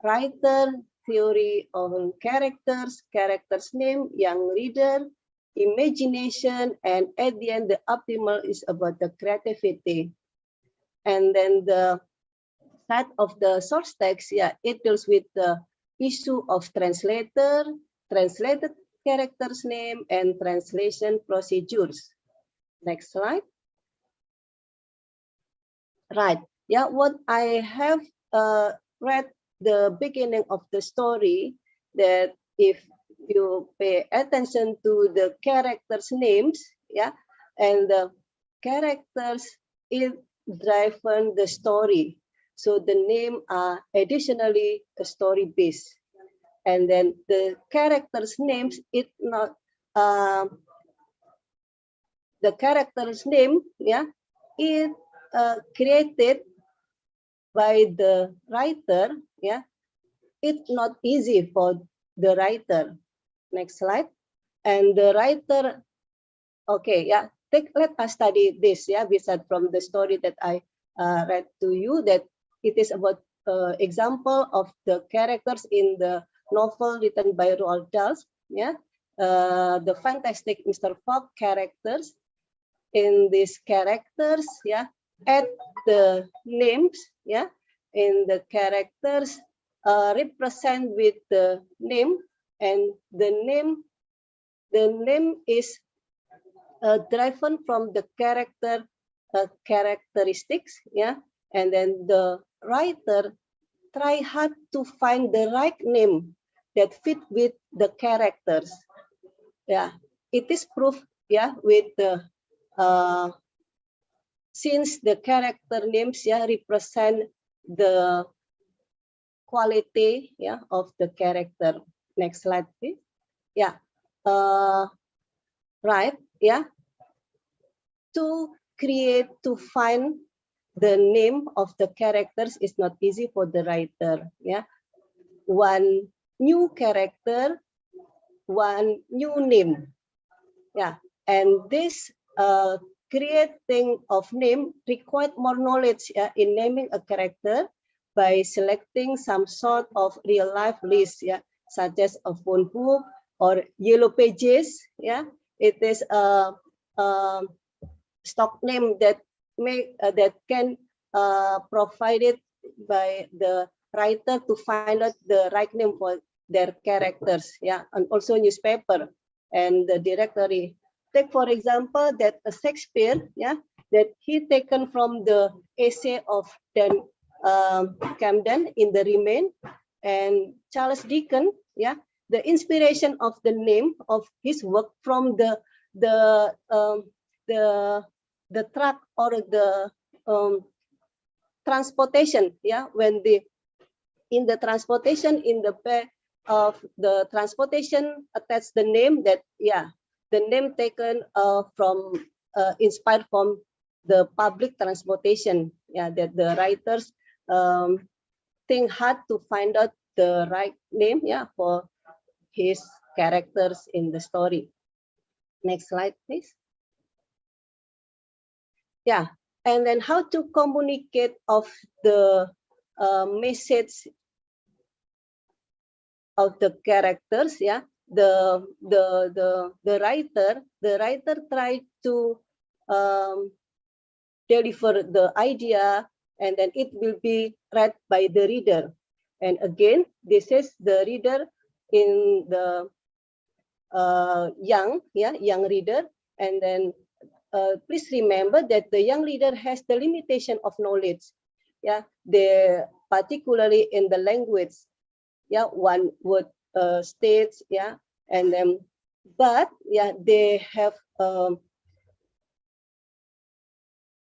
writer, theory of characters, characters name, young reader, imagination, and at the end, the optimal is about the creativity. And then the side of the source text, yeah, it deals with the issue of translator, translated characters name, and translation procedures. Next slide. Right. Yeah, what I have read the beginning of the story, that if you pay attention to the characters' names, yeah, and the characters it driven the story. So the name are additionally a story base, and then the characters' names it not the character's name, yeah, it created by the writer, yeah, it's not easy for the writer. Next slide. And the writer, okay, yeah, let us study this, yeah, besides from the story that I read to you, that it is about example of the characters in the novel written by Roald Dahl, yeah, the fantastic Mr. Fogg characters. In these characters, yeah, add the names, yeah, in the characters represent with the name, and the name is driven from the character characteristics, yeah, and then the writer try hard to find the right name that fit with the characters. Yeah, it is proof, yeah, with the since the character names, yeah, represent the quality, yeah, of the character. Next slide, please. Yeah, right, yeah. To find the name of the characters is not easy for the writer. Yeah, one new character, one new name. Yeah, and this creating of name required more knowledge in naming a character by selecting some sort of real life list, yeah, such as a phone book or yellow pages. Yeah, it is a stock name that that can provided by the writer to find out the right name for their characters. Yeah, and also newspaper and the directory. Take for example that a Shakespeare, yeah, that he taken from the essay of Dan Camden in the Remain, and Charles Dickens, yeah, the inspiration of the name of his work from the truck or the transportation, yeah, when in the transportation in the back of the transportation attach the name that, yeah, the name taken from inspired from the public transportation, yeah, that the writers think hard to find out the right name, yeah, for his characters in the story. Next slide, please. Yeah, and then how to communicate of the message of the characters, yeah. The writer tried to deliver the idea, and then it will be read by the reader. And again, this is the reader in the young reader. And then please remember that the young reader has the limitation of knowledge. They particularly in the language. One word states. And then but they have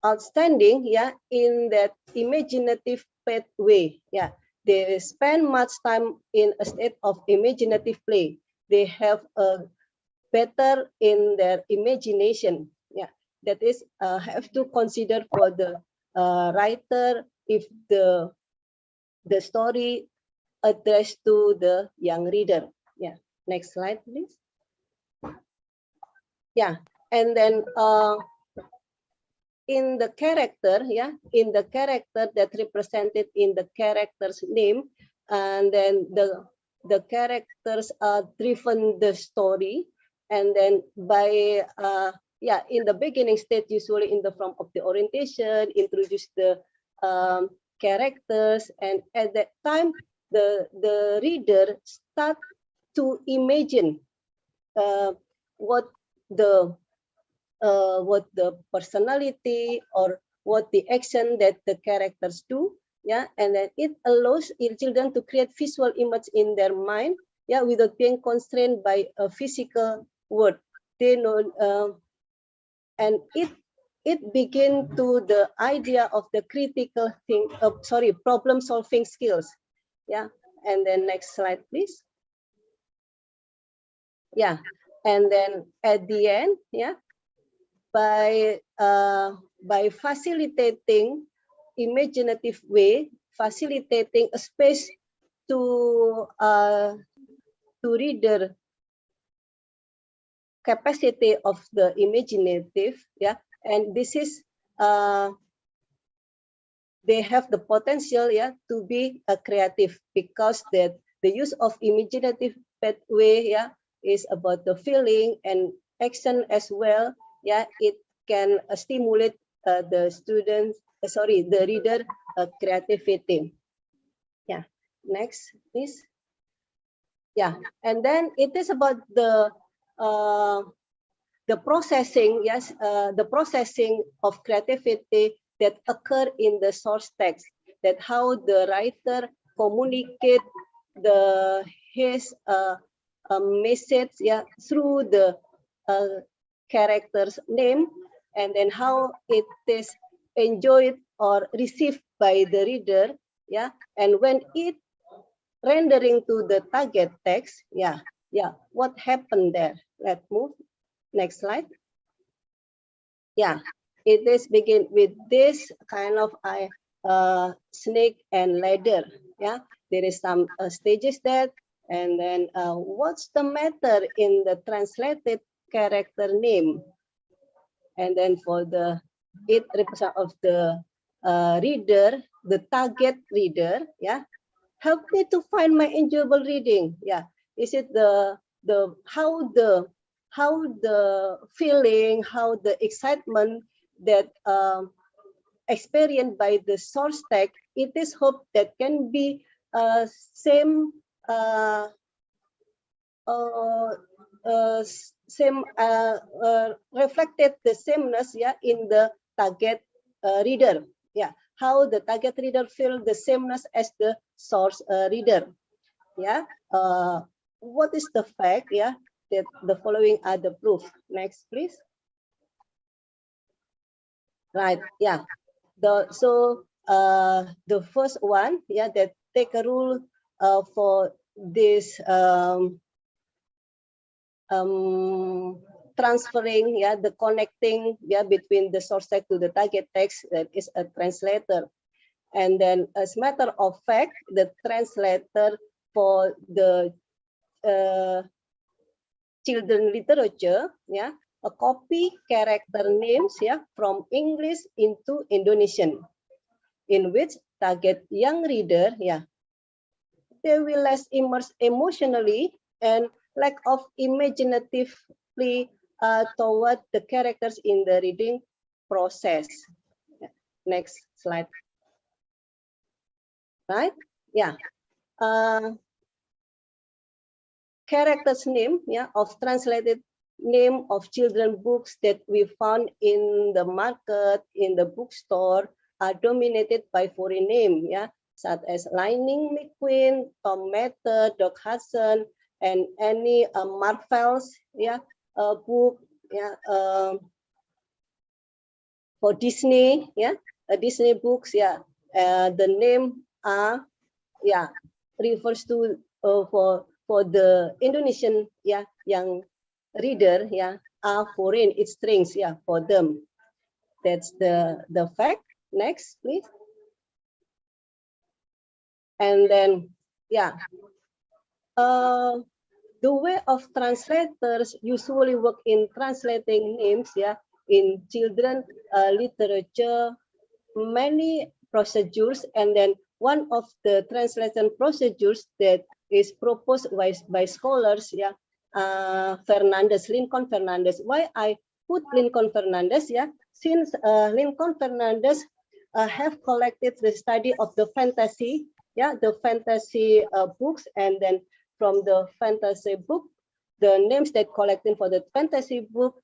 outstanding in that imaginative pathway. They spend much time in a state of imaginative play. They have a better in their imagination. That is have to consider for the writer if the story addressed to the young reader. Next slide, please. And then in the character, in the character that represented in the character's name, and then the characters are driven the story, and then by in the beginning state, usually in the form of the orientation, introduce the characters, and at that time the reader start to imagine what the personality or what the action that the characters do. And then it allows children to create visual image in their mind, without being constrained by a physical word. They know, and it begin to the idea of the critical problem solving skills. And then next slide, please. And then at the end, by facilitating imaginative way, facilitating a space to reader capacity of the imaginative, and this is they have the potential to be a creative, because that the use of imaginative pathway is about the feeling and action as well. It can stimulate the students, the reader creativity. Next, please. And then it is about the processing, the processing of creativity that occur in the source text, that how the writer communicate his message through the character's name, and then how it is enjoyed or received by the reader, and when it rendering to the target text, what happened there? Let's move. Next slide. It is begin with this kind of snake and ladder. There is some stages there, and then what's the matter in the translated character name? And then for the it represent of the reader, the target reader, help me to find my enjoyable reading. Is it the how the feeling, how the excitement that experienced by the source text? It is hope that can be same reflected the sameness in the target reader. How the target reader feel the sameness as the source reader. What is the fact that the following are the proof? Next, please. Right. So the first one, that take a rule for this transferring, the connecting, between the source text to the target text, that is a translator. And then, as matter of fact, the translator for the children literature, a copy character names, from English into Indonesian, in which target young reader, they will less immerse emotionally and lack of imaginatively toward the characters in the reading process. Next slide. Right? characters name, yeah, of translated name of children books that we found in the market, in the bookstore, are dominated by foreign name, yeah, such as Lightning McQueen, Tom Matter, Doc Hudson, and any Marvel's, yeah, book, yeah, for Disney, yeah, Disney books, yeah, the name are, yeah, refers to for the Indonesian, yeah, young reader, yeah, are foreign, it's strings, yeah, for them. That's the fact. Next, please. And then, yeah, the way of translators usually work in translating names, yeah, in children literature, many procedures, and then one of the translation procedures that is proposed by scholars, yeah, Lincoln Fernandez. Why I put Lincoln Fernandez, yeah, since Lincoln Fernandez have collected the study of the fantasy, yeah, the fantasy books, and then from the fantasy book, the names that collected for the fantasy book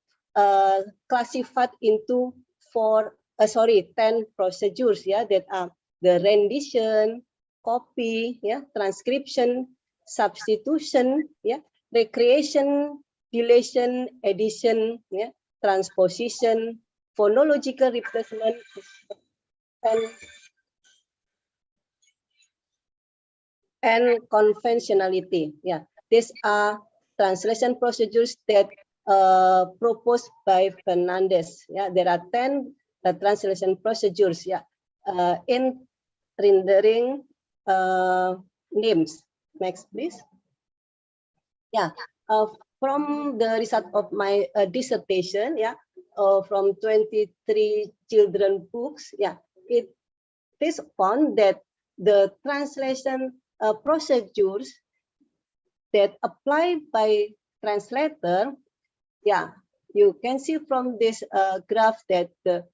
classified into 10 procedures, yeah, that are the rendition, copy, yeah, transcription, substitution, yeah, recreation, deletion, addition, yeah, transposition, phonological replacement, and conventionality. Yeah, these are translation procedures that proposed by Fernandez. Yeah, there are 10 translation procedures. Yeah, in rendering names. Next, please. Yeah, from the result of my dissertation, yeah, from 23 children books, yeah, it is found that the translation procedures that apply by translator, yeah, you can see from this graph that the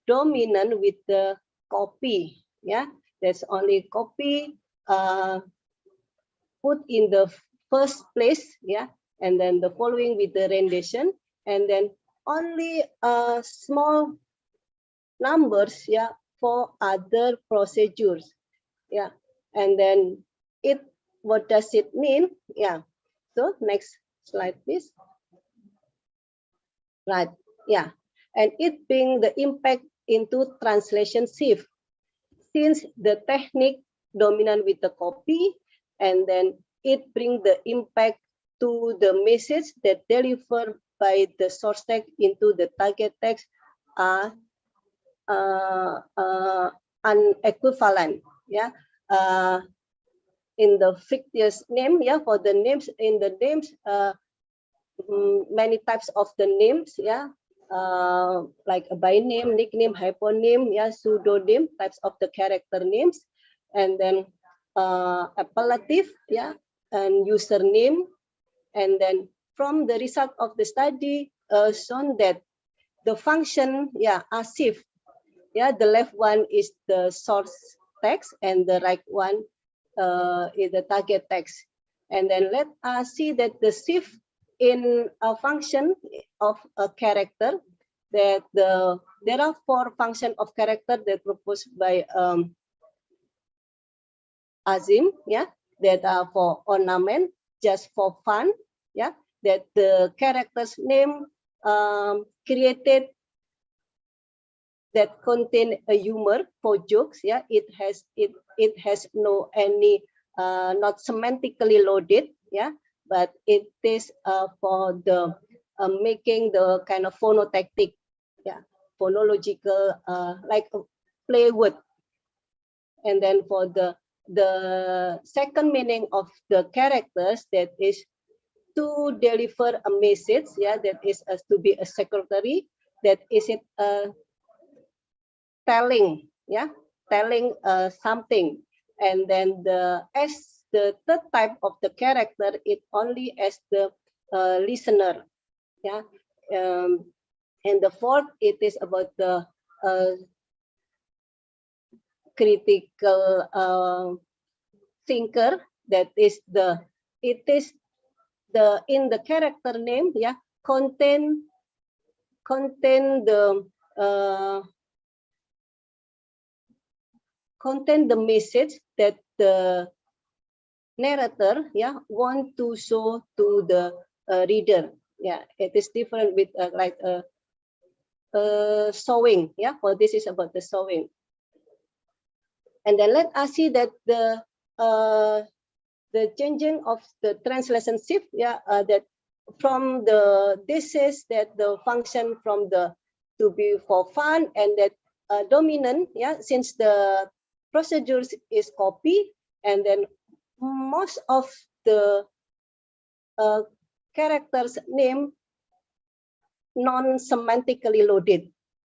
dominant with the copy, yeah, that's only copy put in the first place, yeah, and then the following with the rendition, and then only small numbers, yeah, for other procedures, yeah, and then what does it mean? Yeah, so next slide, please. Right, yeah, and it being the impact into translation shift, since the technique dominant with the copy, and then it bring the impact to the message that delivered by the source text into the target text are unequivalent, yeah. In the fictitious name, yeah, for the names, in the names, many types of the names, yeah, like a by name, nickname, hyponym, yeah, pseudonym, types of the character names, and then appellative, yeah, and username, and then from the result of the study shown that the function, yeah, are shift, yeah, the left one is the source text and the right one is the target text, and then let us see that the shift in a function of a character, that there are 4 functions of character that proposed by Azim, yeah, that are for ornament, just for fun, yeah, that the character's name created that contain a humor for jokes, yeah, it has no any not semantically loaded, yeah, but it is for the making the kind of phonotactic, yeah, phonological, like a play word. And then for the second meaning of the characters, that is to deliver a message, yeah, that is to be a secretary, that is it telling, yeah, telling something. And then the third type of the character, it only as the listener, yeah. And the fourth, it is about the critical thinker, that is it is the in the character name, yeah, contain the message that the narrator, yeah, want to show to the reader. Yeah, it is different with like sewing. Yeah, for this is about the sewing. And then let us see that the changing of the translation shift. Yeah, that from the this is that the function from the to be for fun, and that dominant. Yeah, since the procedures is copy, and then most of the characters name non-semantically loaded.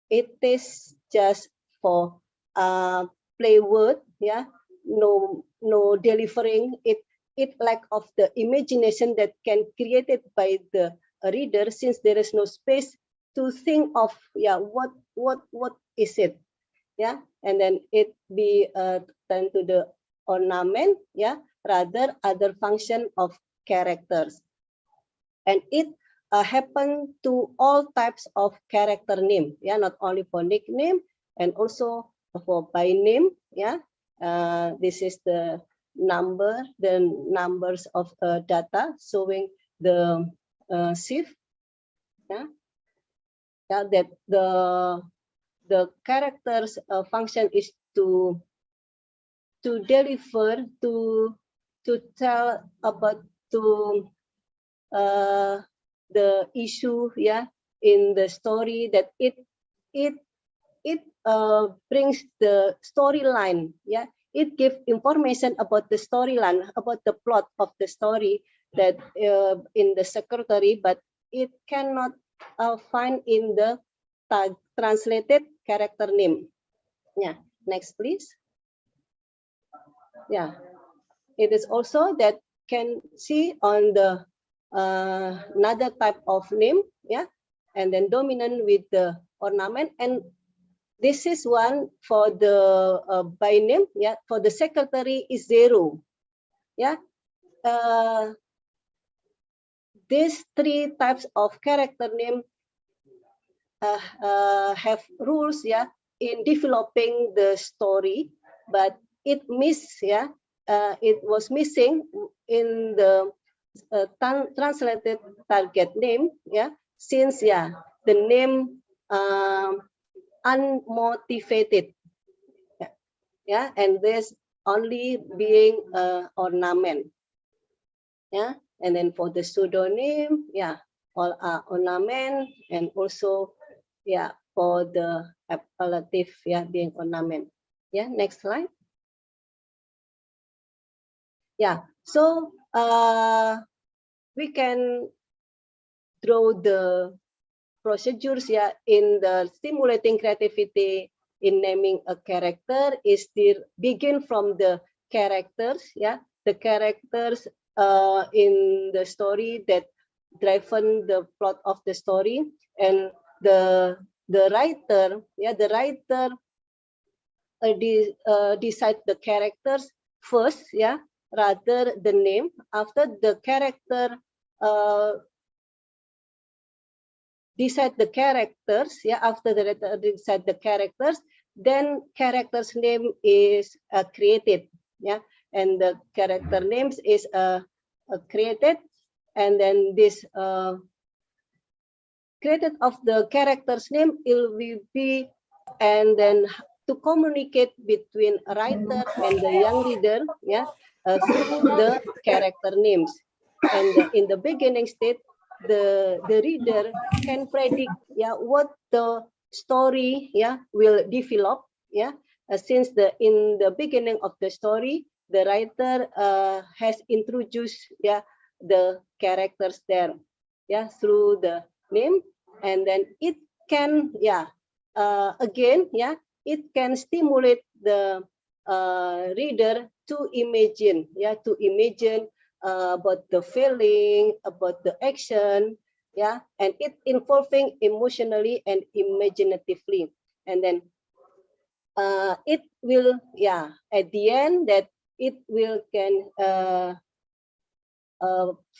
It is just for play word, yeah, no delivering. It lack of the imagination that can created by the reader, since there is no space to think of, yeah, what is it, yeah, and then it be turned to the ornament, yeah, rather other function of characters. And it happen to all types of character name, yeah, not only for nickname and also for by name, yeah. This is the numbers of data showing the shift, yeah, yeah, that the characters function is to deliver, to tell about, to the issue, yeah, in the story, that it brings the storyline, yeah. It gives information about the storyline, about the plot of the story that in the secretary, but it cannot find in the translated character name. Yeah, next please. Yeah, it is also that can see on the another type of name, yeah, and then dominant with the ornament. And this is one for the by name, yeah, for the secretary is 0, yeah. These three types of character name have rules, yeah, in developing the story, but it was missing in the translated target name, yeah, since, yeah, the name unmotivated, yeah, and this only being ornament, yeah. And then for the pseudonym, yeah, all are ornament, and also, yeah, for the appellative, yeah, being ornament. Yeah, next slide. Yeah, so we can draw the procedures, yeah, in the stimulating creativity in naming a character is still begin from the characters, yeah, the characters in the story that driven the plot of the story, and the writer, yeah, the writer decide the characters first, yeah, rather the name. After the character decide the characters, yeah, after the writer decide the characters, then character's name is created, yeah, and the character names is created, and then this created of the character's name will be, and then to communicate between a writer and the young reader, yeah, through the character names. And in the beginning state, the reader can predict, yeah, what the story, yeah, will develop, yeah, since in the beginning of the story, the writer has introduced, yeah, the characters there, yeah, through the name, and then it can, yeah, again, yeah, it can stimulate the reader to imagine, yeah, to imagine about the feeling, about the action, yeah, and it involving emotionally and imaginatively, and then it will, yeah, at the end that it will can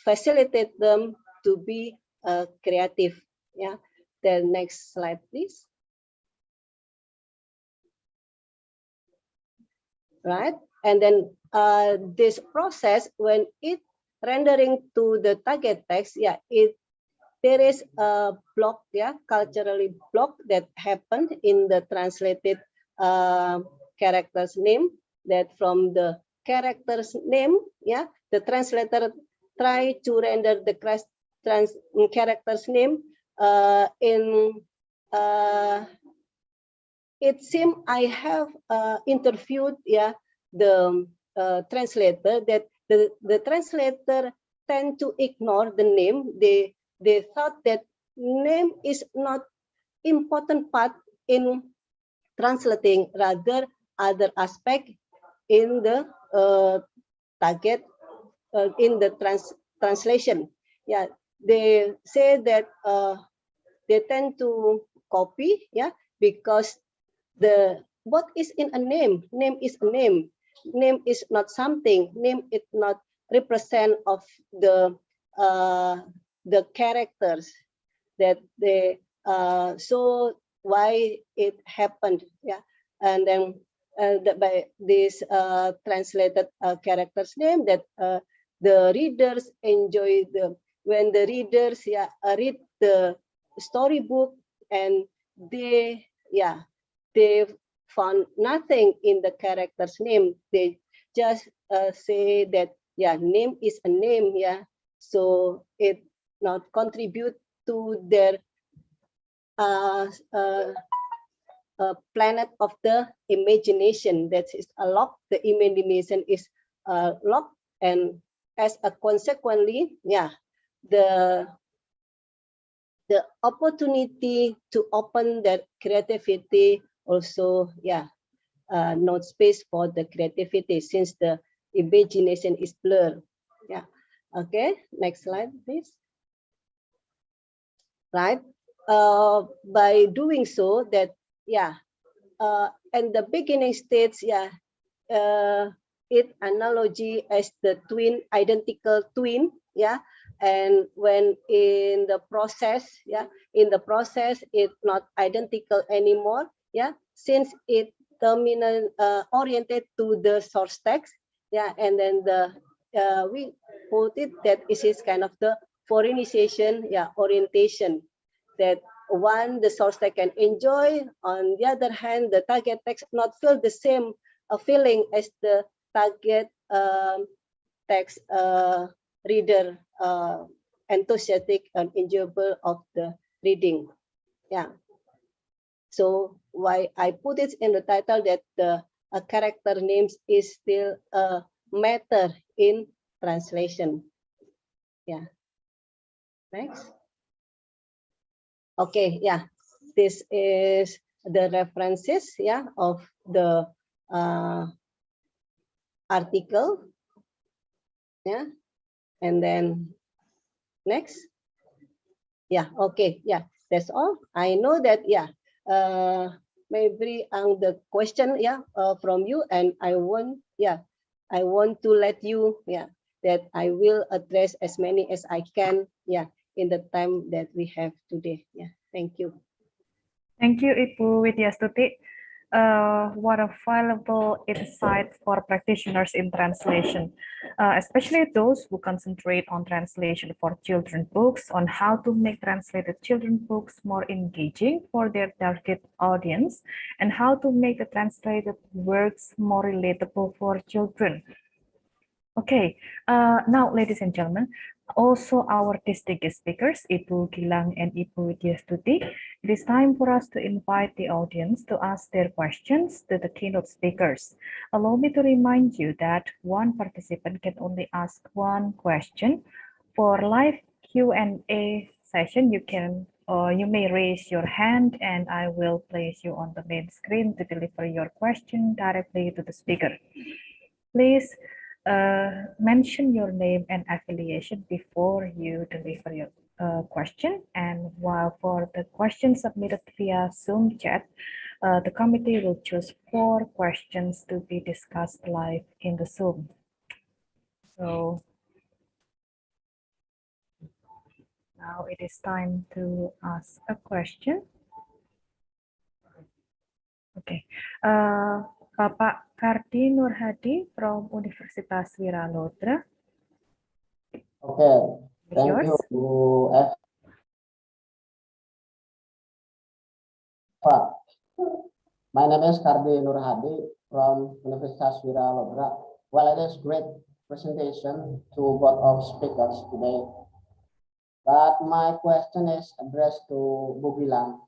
facilitate them to be creative. Yeah. The next slide, please. Right, and then this process, when it rendering to the target text, yeah, there is a block, yeah, culturally block that happened in the translated character's name. That from the character's name, yeah, the translator try to render the character's name in. It seems I have interviewed, yeah, the translator, that the translator tend to ignore the name. They thought that name is not important part in translating, rather other aspect in the target in the translation. Yeah, they say that they tend to copy, yeah, because what is in a name is a name is not something, name is not represent of the characters that they so why it happened, yeah. And then by this translated characters name, that the readers enjoy when the readers, yeah, read the storybook, and they, yeah, they found nothing in the character's name. They just say that, yeah, name is a name, yeah, so it not contribute to their planet of the imagination. That is a lock. The imagination is locked, and as a consequently, yeah, the opportunity to open that creativity also, yeah, no space for the creativity since the imagination is blurred. Yeah. Okay. Next slide, please. Right. By doing so, that, yeah, and the beginning states, yeah, it analogy as the twin, identical twin, yeah, and when in the process, yeah, in the process it's not identical anymore, yeah, since it terminal oriented to the source text, yeah, and then the we put it that it is kind of the foreignization, yeah, orientation, that one the source text can enjoy, on the other hand the target text not feel the same feeling as the target text reader enthusiastic and enjoyable of the reading. Yeah. So why I put it in the title that the character names is still a matter in translation. Yeah. Next. Okay. Yeah. This is the references, yeah, of the article. Yeah. And then next. Yeah. Okay. Yeah. That's all. I know that. Yeah. Maybe the question, yeah, from you, and I want, yeah, I want to let you, yeah, that I will address as many as I can, yeah, in the time that we have today. Yeah. Thank you. Thank you, Ibu Widyastuti. What a valuable insight for practitioners in translation, especially those who concentrate on translation for children books, on how to make translated children books more engaging for their target audience, and how to make the translated works more relatable for children. Okay, now, ladies and gentlemen, also our distinguished speakers, Ibu Gilang and Ibu Widyastuti, it is time for us to invite the audience to ask their questions to the keynote speakers. Allow me to remind you that one participant can only ask one question. For live Q&A session, you may raise your hand and I will place you on the main screen to deliver your question directly to the speaker. Please mention your name and affiliation before you deliver your question. And while for the questions submitted via Zoom chat, the committee will choose 4 questions to be discussed live in the Zoom. So Now it is time to ask a question. Okay, Bapak Kardi Nurhadi from Universitas Wiralodra. Okay, thank Yours. you, Bu Eva. My name is Kardi Nurhadi from Universitas Wiralodra. Well, it is great presentation to both of speakers today. But my question is addressed to Bu Gilang.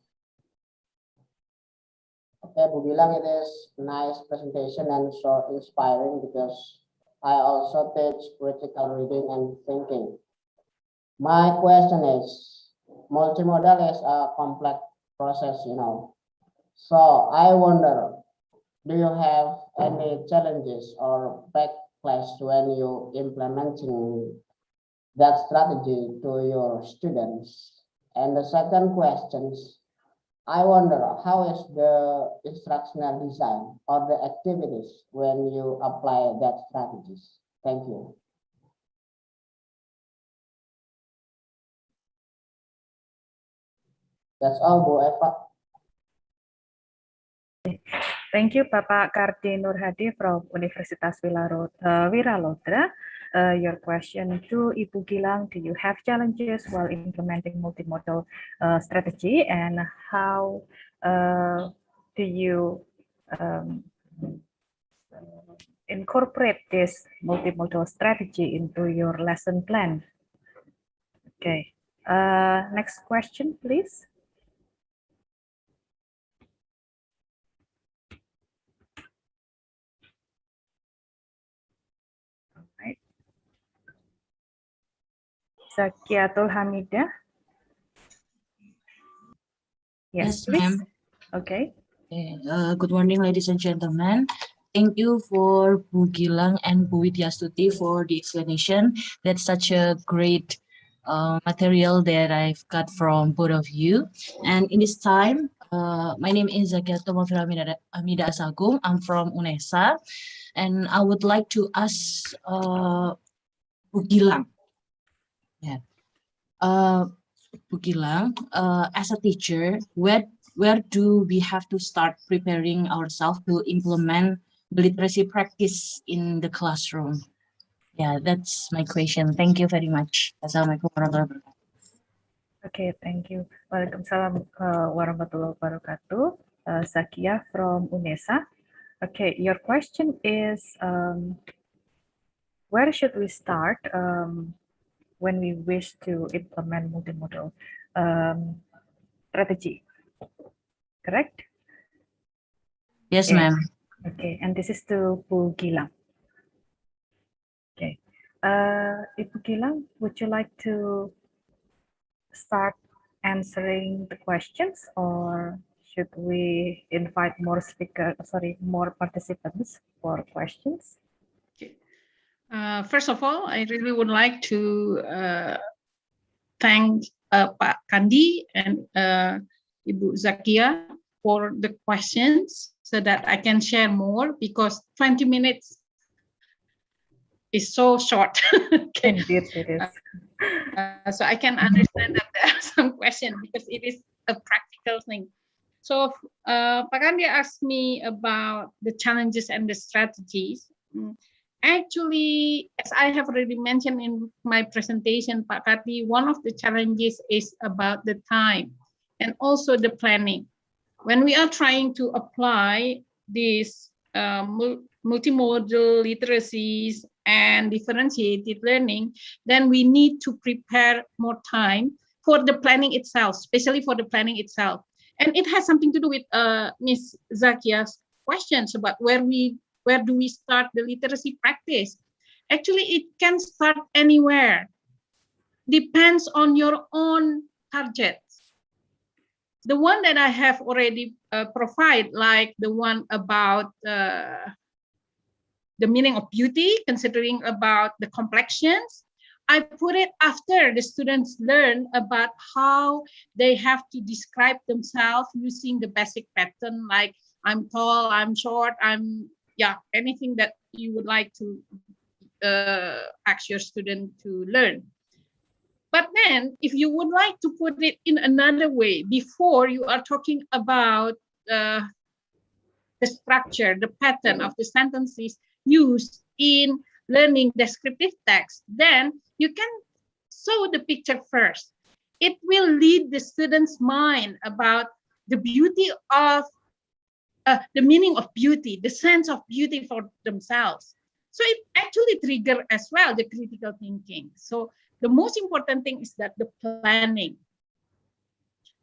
Okay, Bu Gilang, it is nice presentation and so inspiring because I also teach critical reading and thinking. My question is, multimodal is a complex process, you know. So I wonder, do you have any challenges or backlash when you implementing that strategy to your students? And the second question is, I wonder how is the instructional design or the activities when you apply that strategies? Thank you. That's all, Bu Eva. Thank you, Bapak Kardi Nurhadi from Universitas Wiralodra. Your question to Ibu Gilang, do you have challenges while implementing multimodal strategy, and how do you incorporate this multimodal strategy into your lesson plan? Okay, next question, please. Right. Zakiatul Hamidah. Yes, ma'am. Okay. Good morning, ladies and gentlemen. Thank you for Bu Gilang and Bu Widyastuti for the explanation. That's such a great material that I've got from both of you. And in this time, my name is Zakiatul Hamidah Asagung. I'm from UNESA. And I would like to ask Bu Gilang. Yeah. Bu Gilang, as a teacher, where do we have to start preparing ourselves to implement the literacy practice in the classroom? Yeah, that's my question. Thank you very much. Assalamualaikum warahmatullahi wabarakatuh. Okay, thank you. Waalaikumsalam warahmatullahi wabarakatuh. Zakia from UNESA. Okay, your question is, where should we start when we wish to implement multimodal strategy? Correct? Yes, ma'am. Okay, and this is to Bu Gilang. Okay, Ibu Gilang, would you like to start answering the questions, or should we invite more more participants for questions? First of all, I really would like to thank Pak Kandi and Ibu Zakia for the questions so that I can share more, because 20 minutes is so short. Okay. Indeed, it is. So I can understand that there are some questions because it is a practical thing. So Pak Kandi asked me about the challenges and the strategies. Actually, as I have already mentioned in my presentation, Pak Kandi, one of the challenges is about the time and also the planning. When we are trying to apply these multimodal literacies and differentiated learning, then we need to prepare more time for the planning itself, especially for the planning itself. And it has something to do with Ms. Zakia's questions about where do we start the literacy practice. Actually, it can start anywhere. Depends on your own target. The one that I have already provided, like the one about the meaning of beauty, considering about the complexions, I put it after the students learn about how they have to describe themselves using the basic pattern, like I'm tall, I'm short, anything that you would like to ask your student to learn. But then if you would like to put it in another way, before you are talking about the structure, the pattern of the sentences used in learning descriptive text, then you can show the picture first. It will lead the student's mind about the beauty of the meaning of beauty, the sense of beauty for themselves. So it actually triggers as well the critical thinking. So the most important thing is that the planning.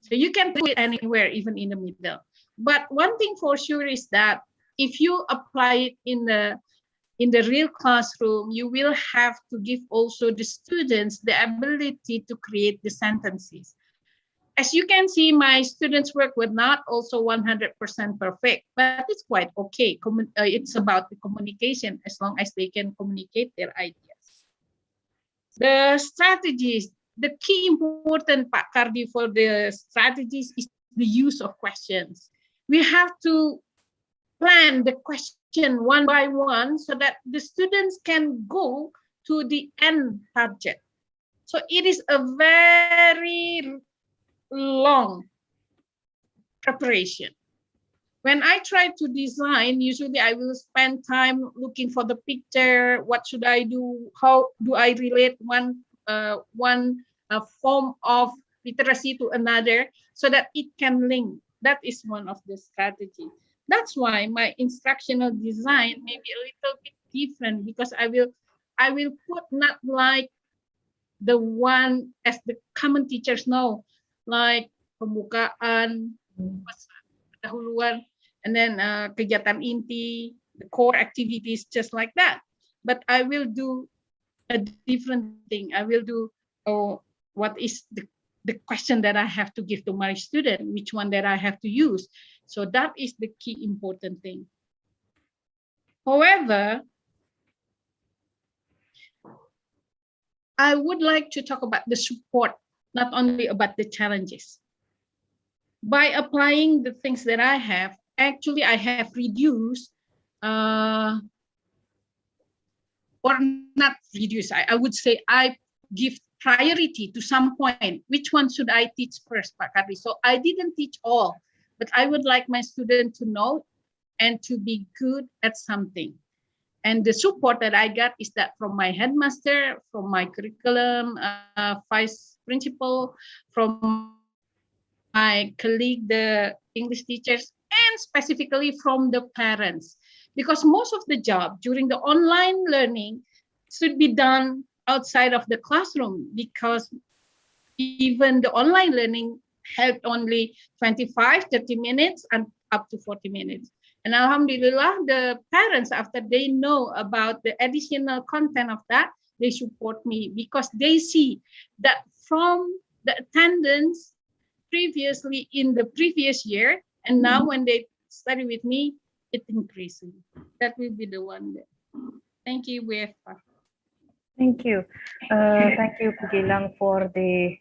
So you can put it anywhere, even in the middle. But one thing for sure is that if you apply it in the real classroom, you will have to give also the students the ability to create the sentences. As you can see, my students' work were not also 100% perfect, but it's quite okay. It's about the communication, as long as they can communicate their ideas. The strategies, the key important, Pak Kardi, for the strategies is the use of questions. We have to plan the question one by one so that the students can go to the end target. So it is a very long preparation. When I try to design, usually I will spend time looking for the picture. What should I do? How do I relate one form of literacy to another so that it can link? That is one of the strategies. That's why my instructional design may be a little bit different, because I will put not like the one as the common teachers know, like pembukaan, pendahuluan, and then kegiatan inti, the core activities, just like that. But I will do a different thing. I will do what is the question that I have to give to my student, which one that I have to use. So that is the key important thing. However, I would like to talk about the support, not only about the challenges. By applying the things that I have, actually I have reduced, or not reduce, I would say I give priority to some point. Which one should I teach first, Pak Kardi? So I didn't teach all, but I would like my student to know and to be good at something. And the support that I got is that from my headmaster, from my curriculum vice principal, from my colleague, the English teachers, and specifically from the parents. Because most of the job during the online learning should be done outside of the classroom, because even the online learning helped only 25, 30 minutes and up to 40 minutes. And alhamdulillah, the parents, after they know about the additional content of that, they support me, because they see that from the attendance previously in the previous year, and now when they study with me, it increases. That will be the one. Thank you, WFA. Thank you. Thank you, Gilang, for the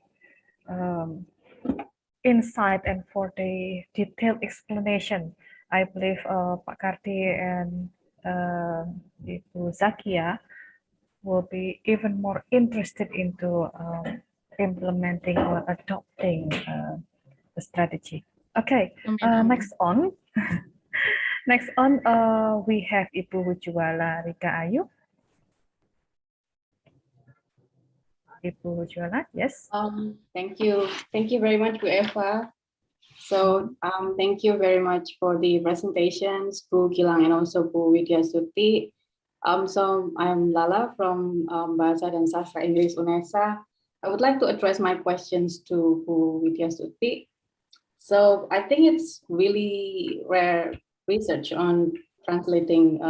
insight and for the detailed explanation. I believe Pak Kardi and Ibu Zakia will be even more interested into implementing or adopting the strategy. Okay, next on. Next on, we have Ibu Wujuala Rika Ayu. Ibu Wujuala, yes. Thank you. Thank you very much, Bu Eva. So thank you very much for the presentations, Bu Gilang and also Bu Widyastuti. So I'm Lala from Bahasa dan Sastra Inggris UNESA. I would like to address my questions to Bu Widyastuti. So I think it's really rare research on translating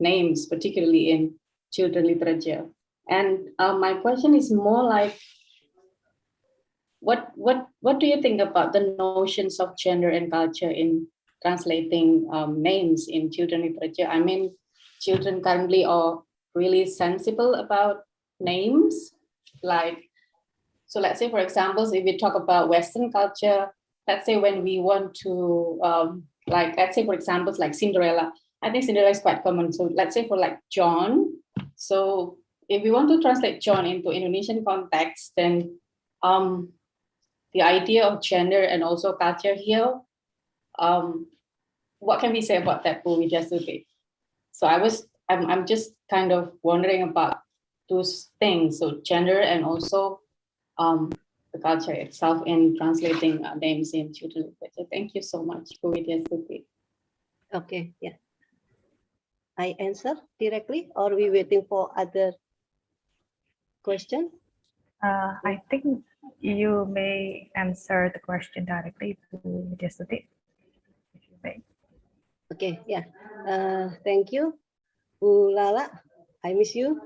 names, particularly in children literature. And my question is more like, what do you think about the notions of gender and culture in translating names in children literature? I mean, children currently are really sensible about names. Like, so let's say, for example, if we talk about Western culture, let's say when we want to, like, let's say, for example, like Cinderella. I think Cinderella is quite common. So let's say for like John. So if we want to translate John into Indonesian context, then the idea of gender and also culture here, what can we say about that, Bu Widyastuti? So I'm just kind of wondering about those things, so gender and also the culture itself in translating names in children's literature. Thank you so much, Bu Widyastuti. Okay, yeah. I answer directly, or we waiting for other question? I think you may answer the question directly to Widyastuti. Okay, yeah. Thank you, Bu Lala. I miss you.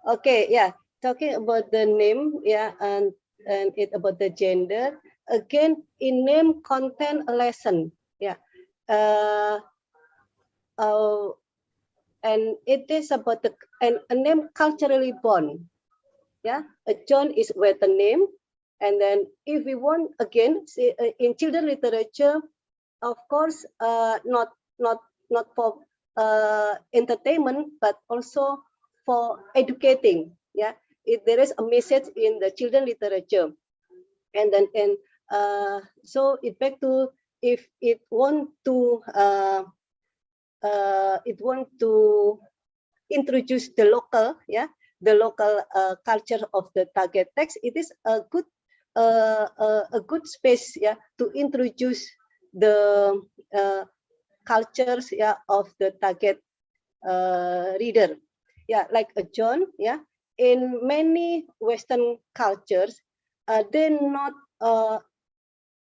Okay, yeah. Talking about the name, yeah, and it about the gender. Again, in name content a lesson, yeah. And it is about a name culturally born. Yeah, a John is with a name, and then if we want again see, in children literature, of course, not for entertainment, but also for educating. Yeah, there is a message in the children literature, and then so it back to if it want to introduce the local, yeah, the local culture of the target text. It is a good space, yeah, to introduce the cultures, yeah, of the target reader, yeah, like a John, yeah. In many Western cultures, they not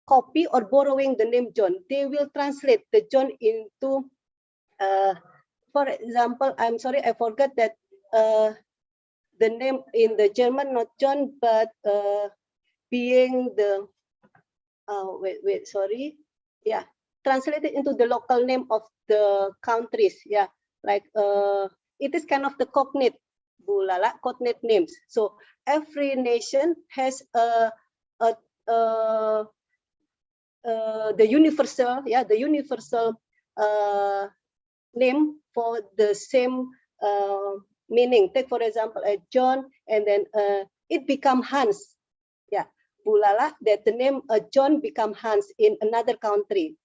copy or borrowing the name John. They will translate the John into for example, I'm sorry, I forgot that the name in the German, not John, but being the, sorry, yeah, translated into the local name of the countries, yeah, like it is kind of the cognate, Bu Lala, cognate names. So every nation has the universal, yeah, the universal name for the same meaning. Take for example a John, and then it become Hans. Yeah, Bu Lala, that the name John become Hans in another country.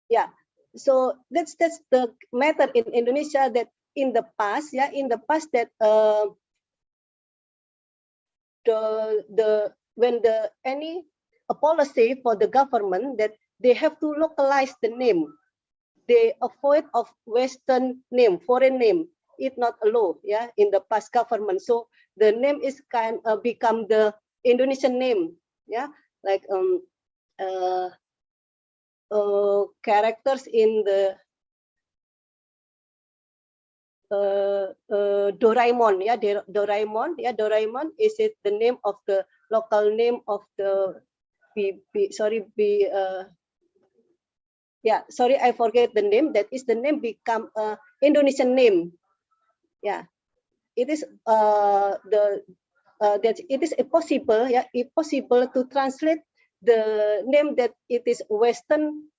Yeah, so that's the matter in Indonesia, that in the past, yeah, in the past that when any a policy for the government that they have to localize the name. They avoid of Western name, foreign name. It not allowed, yeah, in the past government. So the name is kind of become the Indonesian name, yeah, like characters in the Doraemon, yeah, Doraemon, yeah, Doraemon is it the name of the local name of the yeah, sorry, I forget the name. That is the name become Indonesian name. Yeah, it is that it is possible. Yeah, it possible to translate the name that it is Western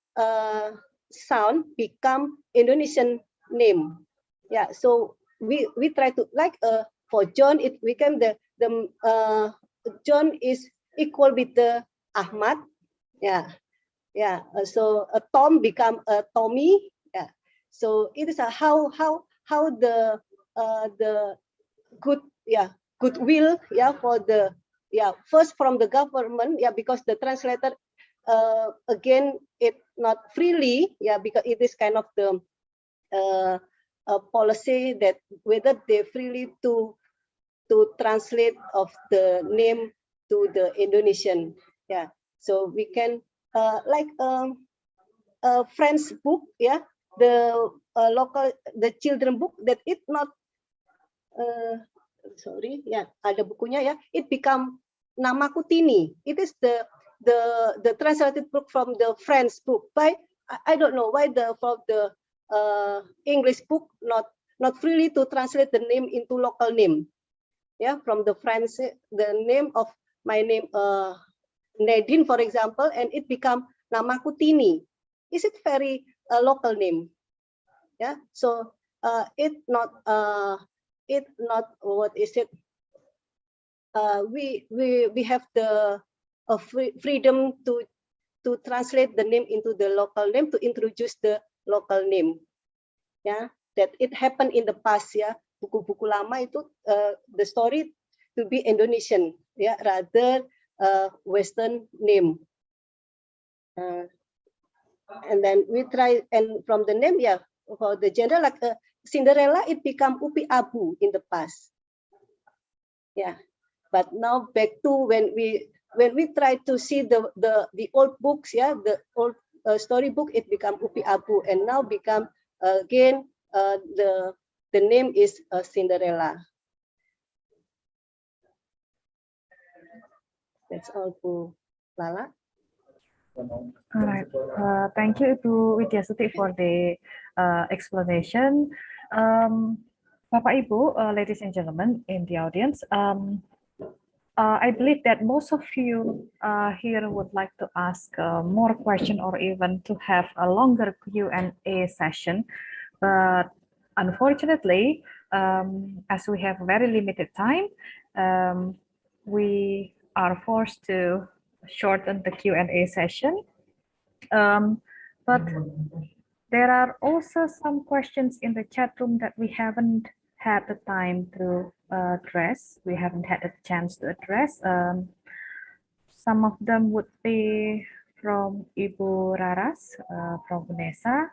sound become Indonesian name. Yeah, so we try to like for John it became the John is equal with the Ahmad. Yeah. Yeah, so a Tom become a Tommy. Yeah, so it is a how the good, yeah, goodwill, yeah, for the, yeah, first from the government, yeah, because the translator again it not freely, yeah, because it is kind of the a policy that whether they freely to translate of the name to the Indonesian, yeah, so we can like a French book, yeah, the local, the children book that it not sorry, yeah, ada bukunya, ya, it become Namaku Tini. It is the translated book from the French book. By I don't know why from the English book not freely to translate the name into local name. Yeah, from the French, the name of my name Nadine, for example, and it become Namaku Tini. Is it very local name? Yeah, so it not what is it? We have the freedom to translate the name into the local name, to introduce the local name. Yeah, that it happened in the past. Yeah, buku-buku lama itu the story to be Indonesian, yeah, rather Western name. And then we try, and from the name, yeah, for the gender, like Cinderella, it become Upi Abu in the past. Yeah, but now back to when we try to see the old books, yeah, the old storybook, it become Upi Abu, and now become again the name is Cinderella. That's all, Bu Lala. All right. Thank you, Ibu Widyastuti, for the explanation. Bapak Ibu, ladies and gentlemen in the audience, I believe that most of you here would like to ask more questions or even to have a longer Q&A session. But unfortunately, as we have very limited time, we are forced to shorten the Q&A session. But there are also some questions in the chat room that we haven't had the time to address. We haven't had a chance to address. Some of them would be from Ibu Raras, from UNESA.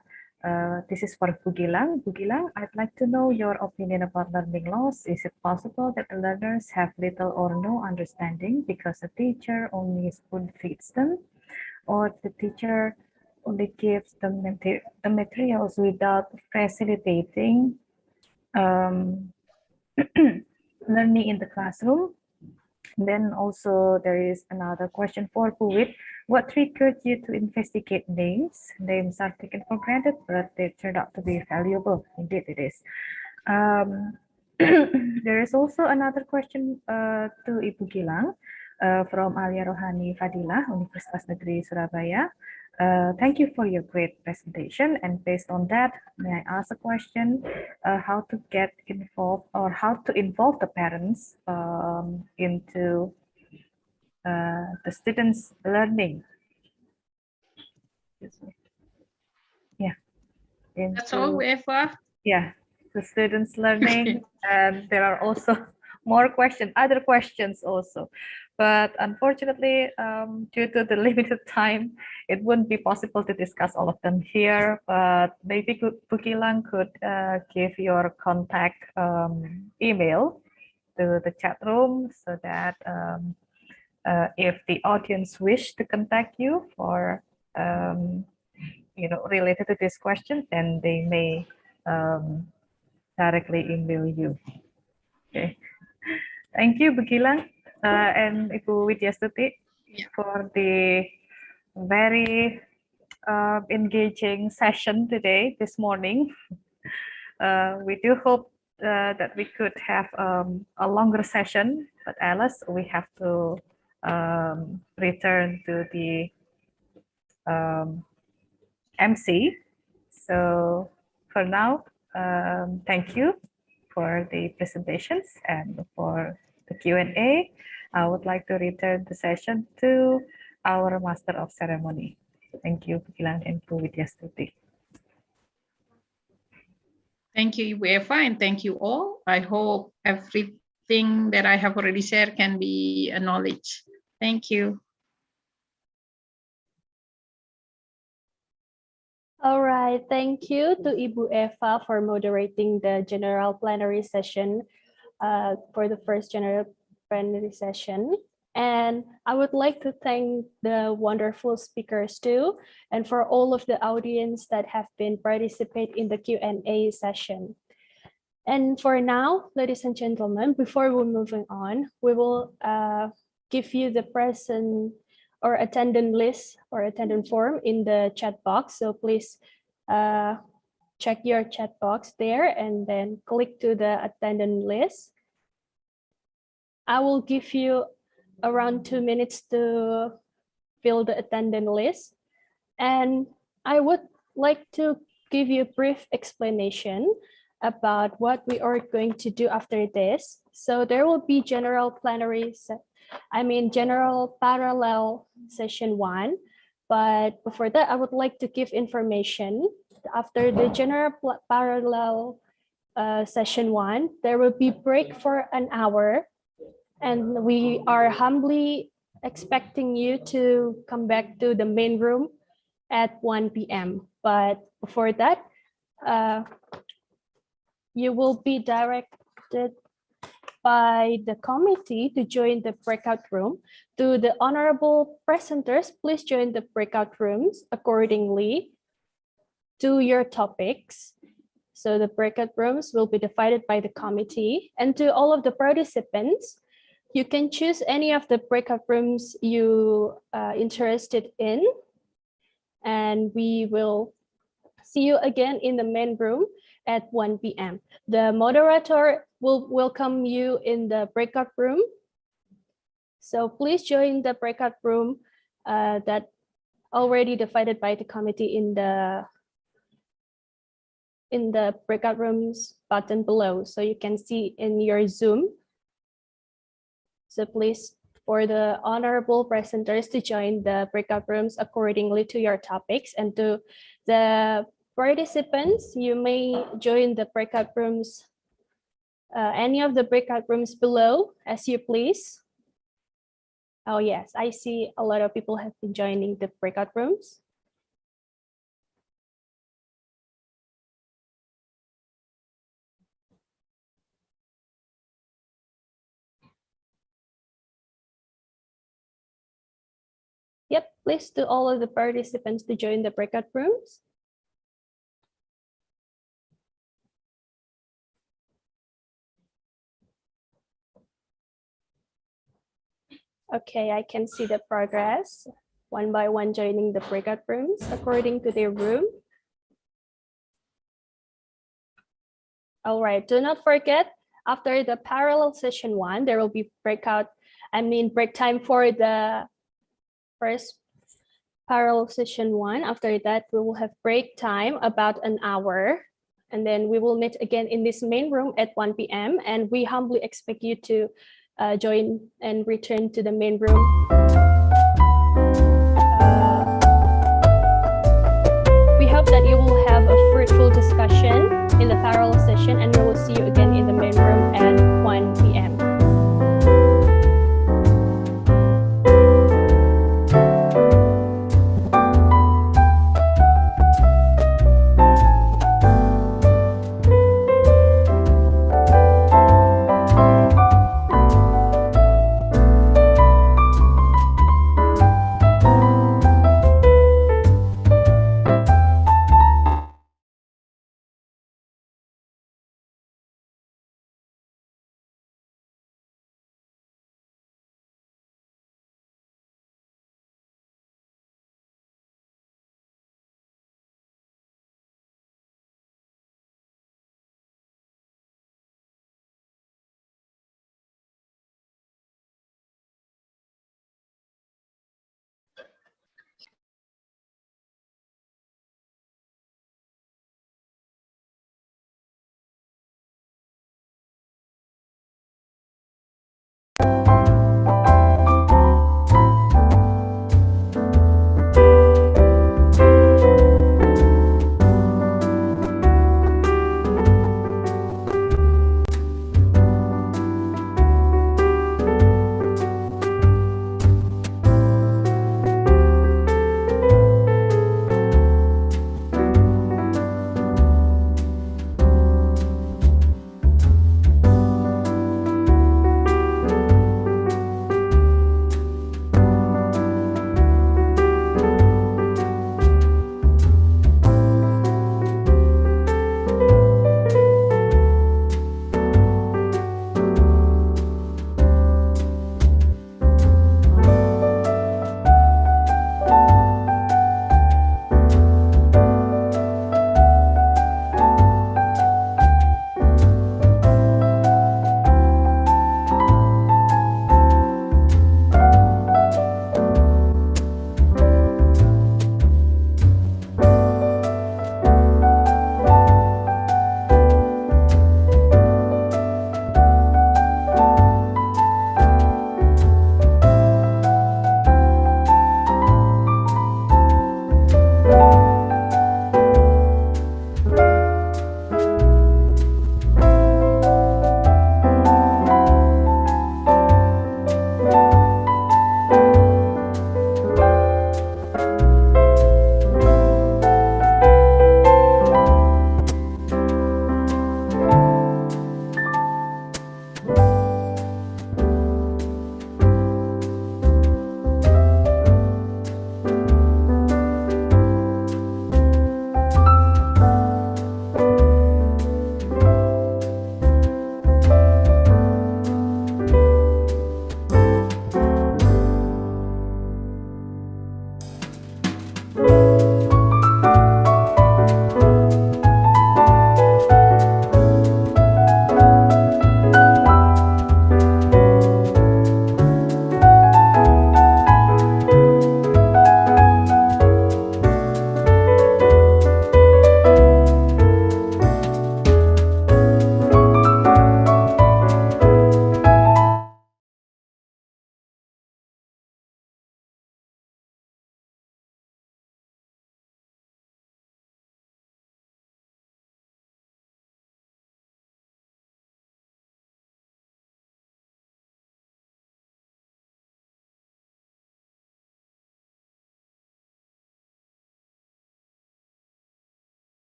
This is for Bu Gilang. Bu Gilang, I'd like to know your opinion about learning loss. Is it possible that the learners have little or no understanding because the teacher only spoon feeds them, or the teacher only gives them the materials without facilitating learning in the classroom? Then also there is another question for Puwit. What triggered you to investigate names? Names are taken for granted, but they turned out to be valuable. Indeed it is. There is also another question to Ibu Gilang from Alia Rohani Fadilah, Universitas Negeri Surabaya. Thank you for your great presentation, and based on that, may I ask a question, how to get involved or how to involve the parents into the students' learning? Yeah. That's all, Eva. Yeah, the students' learning, and there are also more questions, other questions also. But unfortunately, due to the limited time, it wouldn't be possible to discuss all of them here. But maybe Bu Gilang could give your contact email to the chat room, so that if the audience wish to contact you for related to this question, then they may directly email you. Okay. Thank you, Bu Gilang and Ibu Widyastuti, for the very engaging session today, this morning. We do hope that we could have a longer session, but Alice, we have to return to the MC. So for now, thank you for the presentations and for the Q&A. I would like to return the session to our Master of Ceremony. Thank you, Gilang and Bu Widyastuti. Thank you, Ibu Eva, and thank you all. I hope everything that I have already shared can be acknowledged. Thank you. All right, thank you to Ibu Eva for moderating the general plenary session for the first general plenary session. And I would like to thank the wonderful speakers too, and for all of the audience that have been participate in the Q&A session. And for now, ladies and gentlemen, before we're moving on, we will give you the present or attendance list or attendance form in the chat box. So please check your chat box there and then click to the attendance list. I will give you around 2 minutes to fill the attendance list. And I would like to give you a brief explanation about what we are going to do after this. So there will be general parallel session 1. But before that, I would like to give information. After the general parallel session 1, there will be break for an hour. And we are humbly expecting you to come back to the main room at 1 p.m. But before that, you will be directed by the committee to join the breakout room. To the honorable presenters, please join the breakout rooms accordingly to your topics. So the breakout rooms will be divided by the committee. And to all of the participants, you can choose any of the breakout rooms you interested in. And we will see you again in the main room at 1 p.m. The moderator will welcome you in the breakout room. So please join the breakout room that already divided by the committee in the breakout rooms button below. So you can see in your Zoom. So please, for the honorable presenters to join the breakout rooms accordingly to your topics, and to the participants, you may join the breakout rooms, any of the breakout rooms below as you please. Oh yes, I see a lot of people have been joining the breakout rooms. Yep, please to all of the participants to join the breakout rooms. Okay, I can see the progress, one by one joining the breakout rooms according to their room. All right, do not forget, after the parallel session 1, there will be break time for the first parallel session 1. After that, we will have break time about an hour. And then we will meet again in this main room at 1 p.m. And we humbly expect you to join and return to the main room. We hope that you will have a fruitful discussion in the parallel session, and we will see you again in the main room at 1 p.m.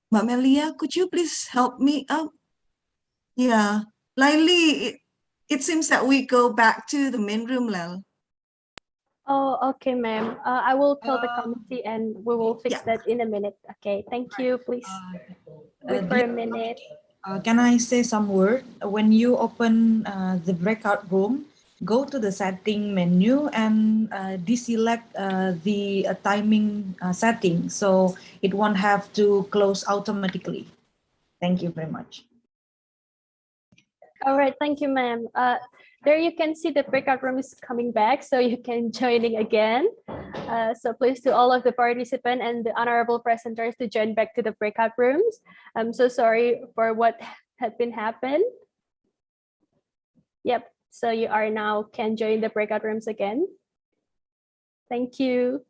Mbak Melia, could you please help me out? Yeah, Laili, it seems that we go back to the main room, Lel. Oh, okay, ma'am. I will tell the committee and we will fix that in a minute. Okay, thank you. Please wait for a minute. Can I say some word? When you open the breakout room, go to the setting menu and deselect the timing setting, so it won't have to close automatically. Thank you very much. All right, thank you, ma'am. There you can see the breakout room is coming back, so you can joining again. So please to all of the participants and the honorable presenters to join back to the breakout rooms. I'm so sorry for what had been happened. Yep, so you are now can join the breakout rooms again. Thank you.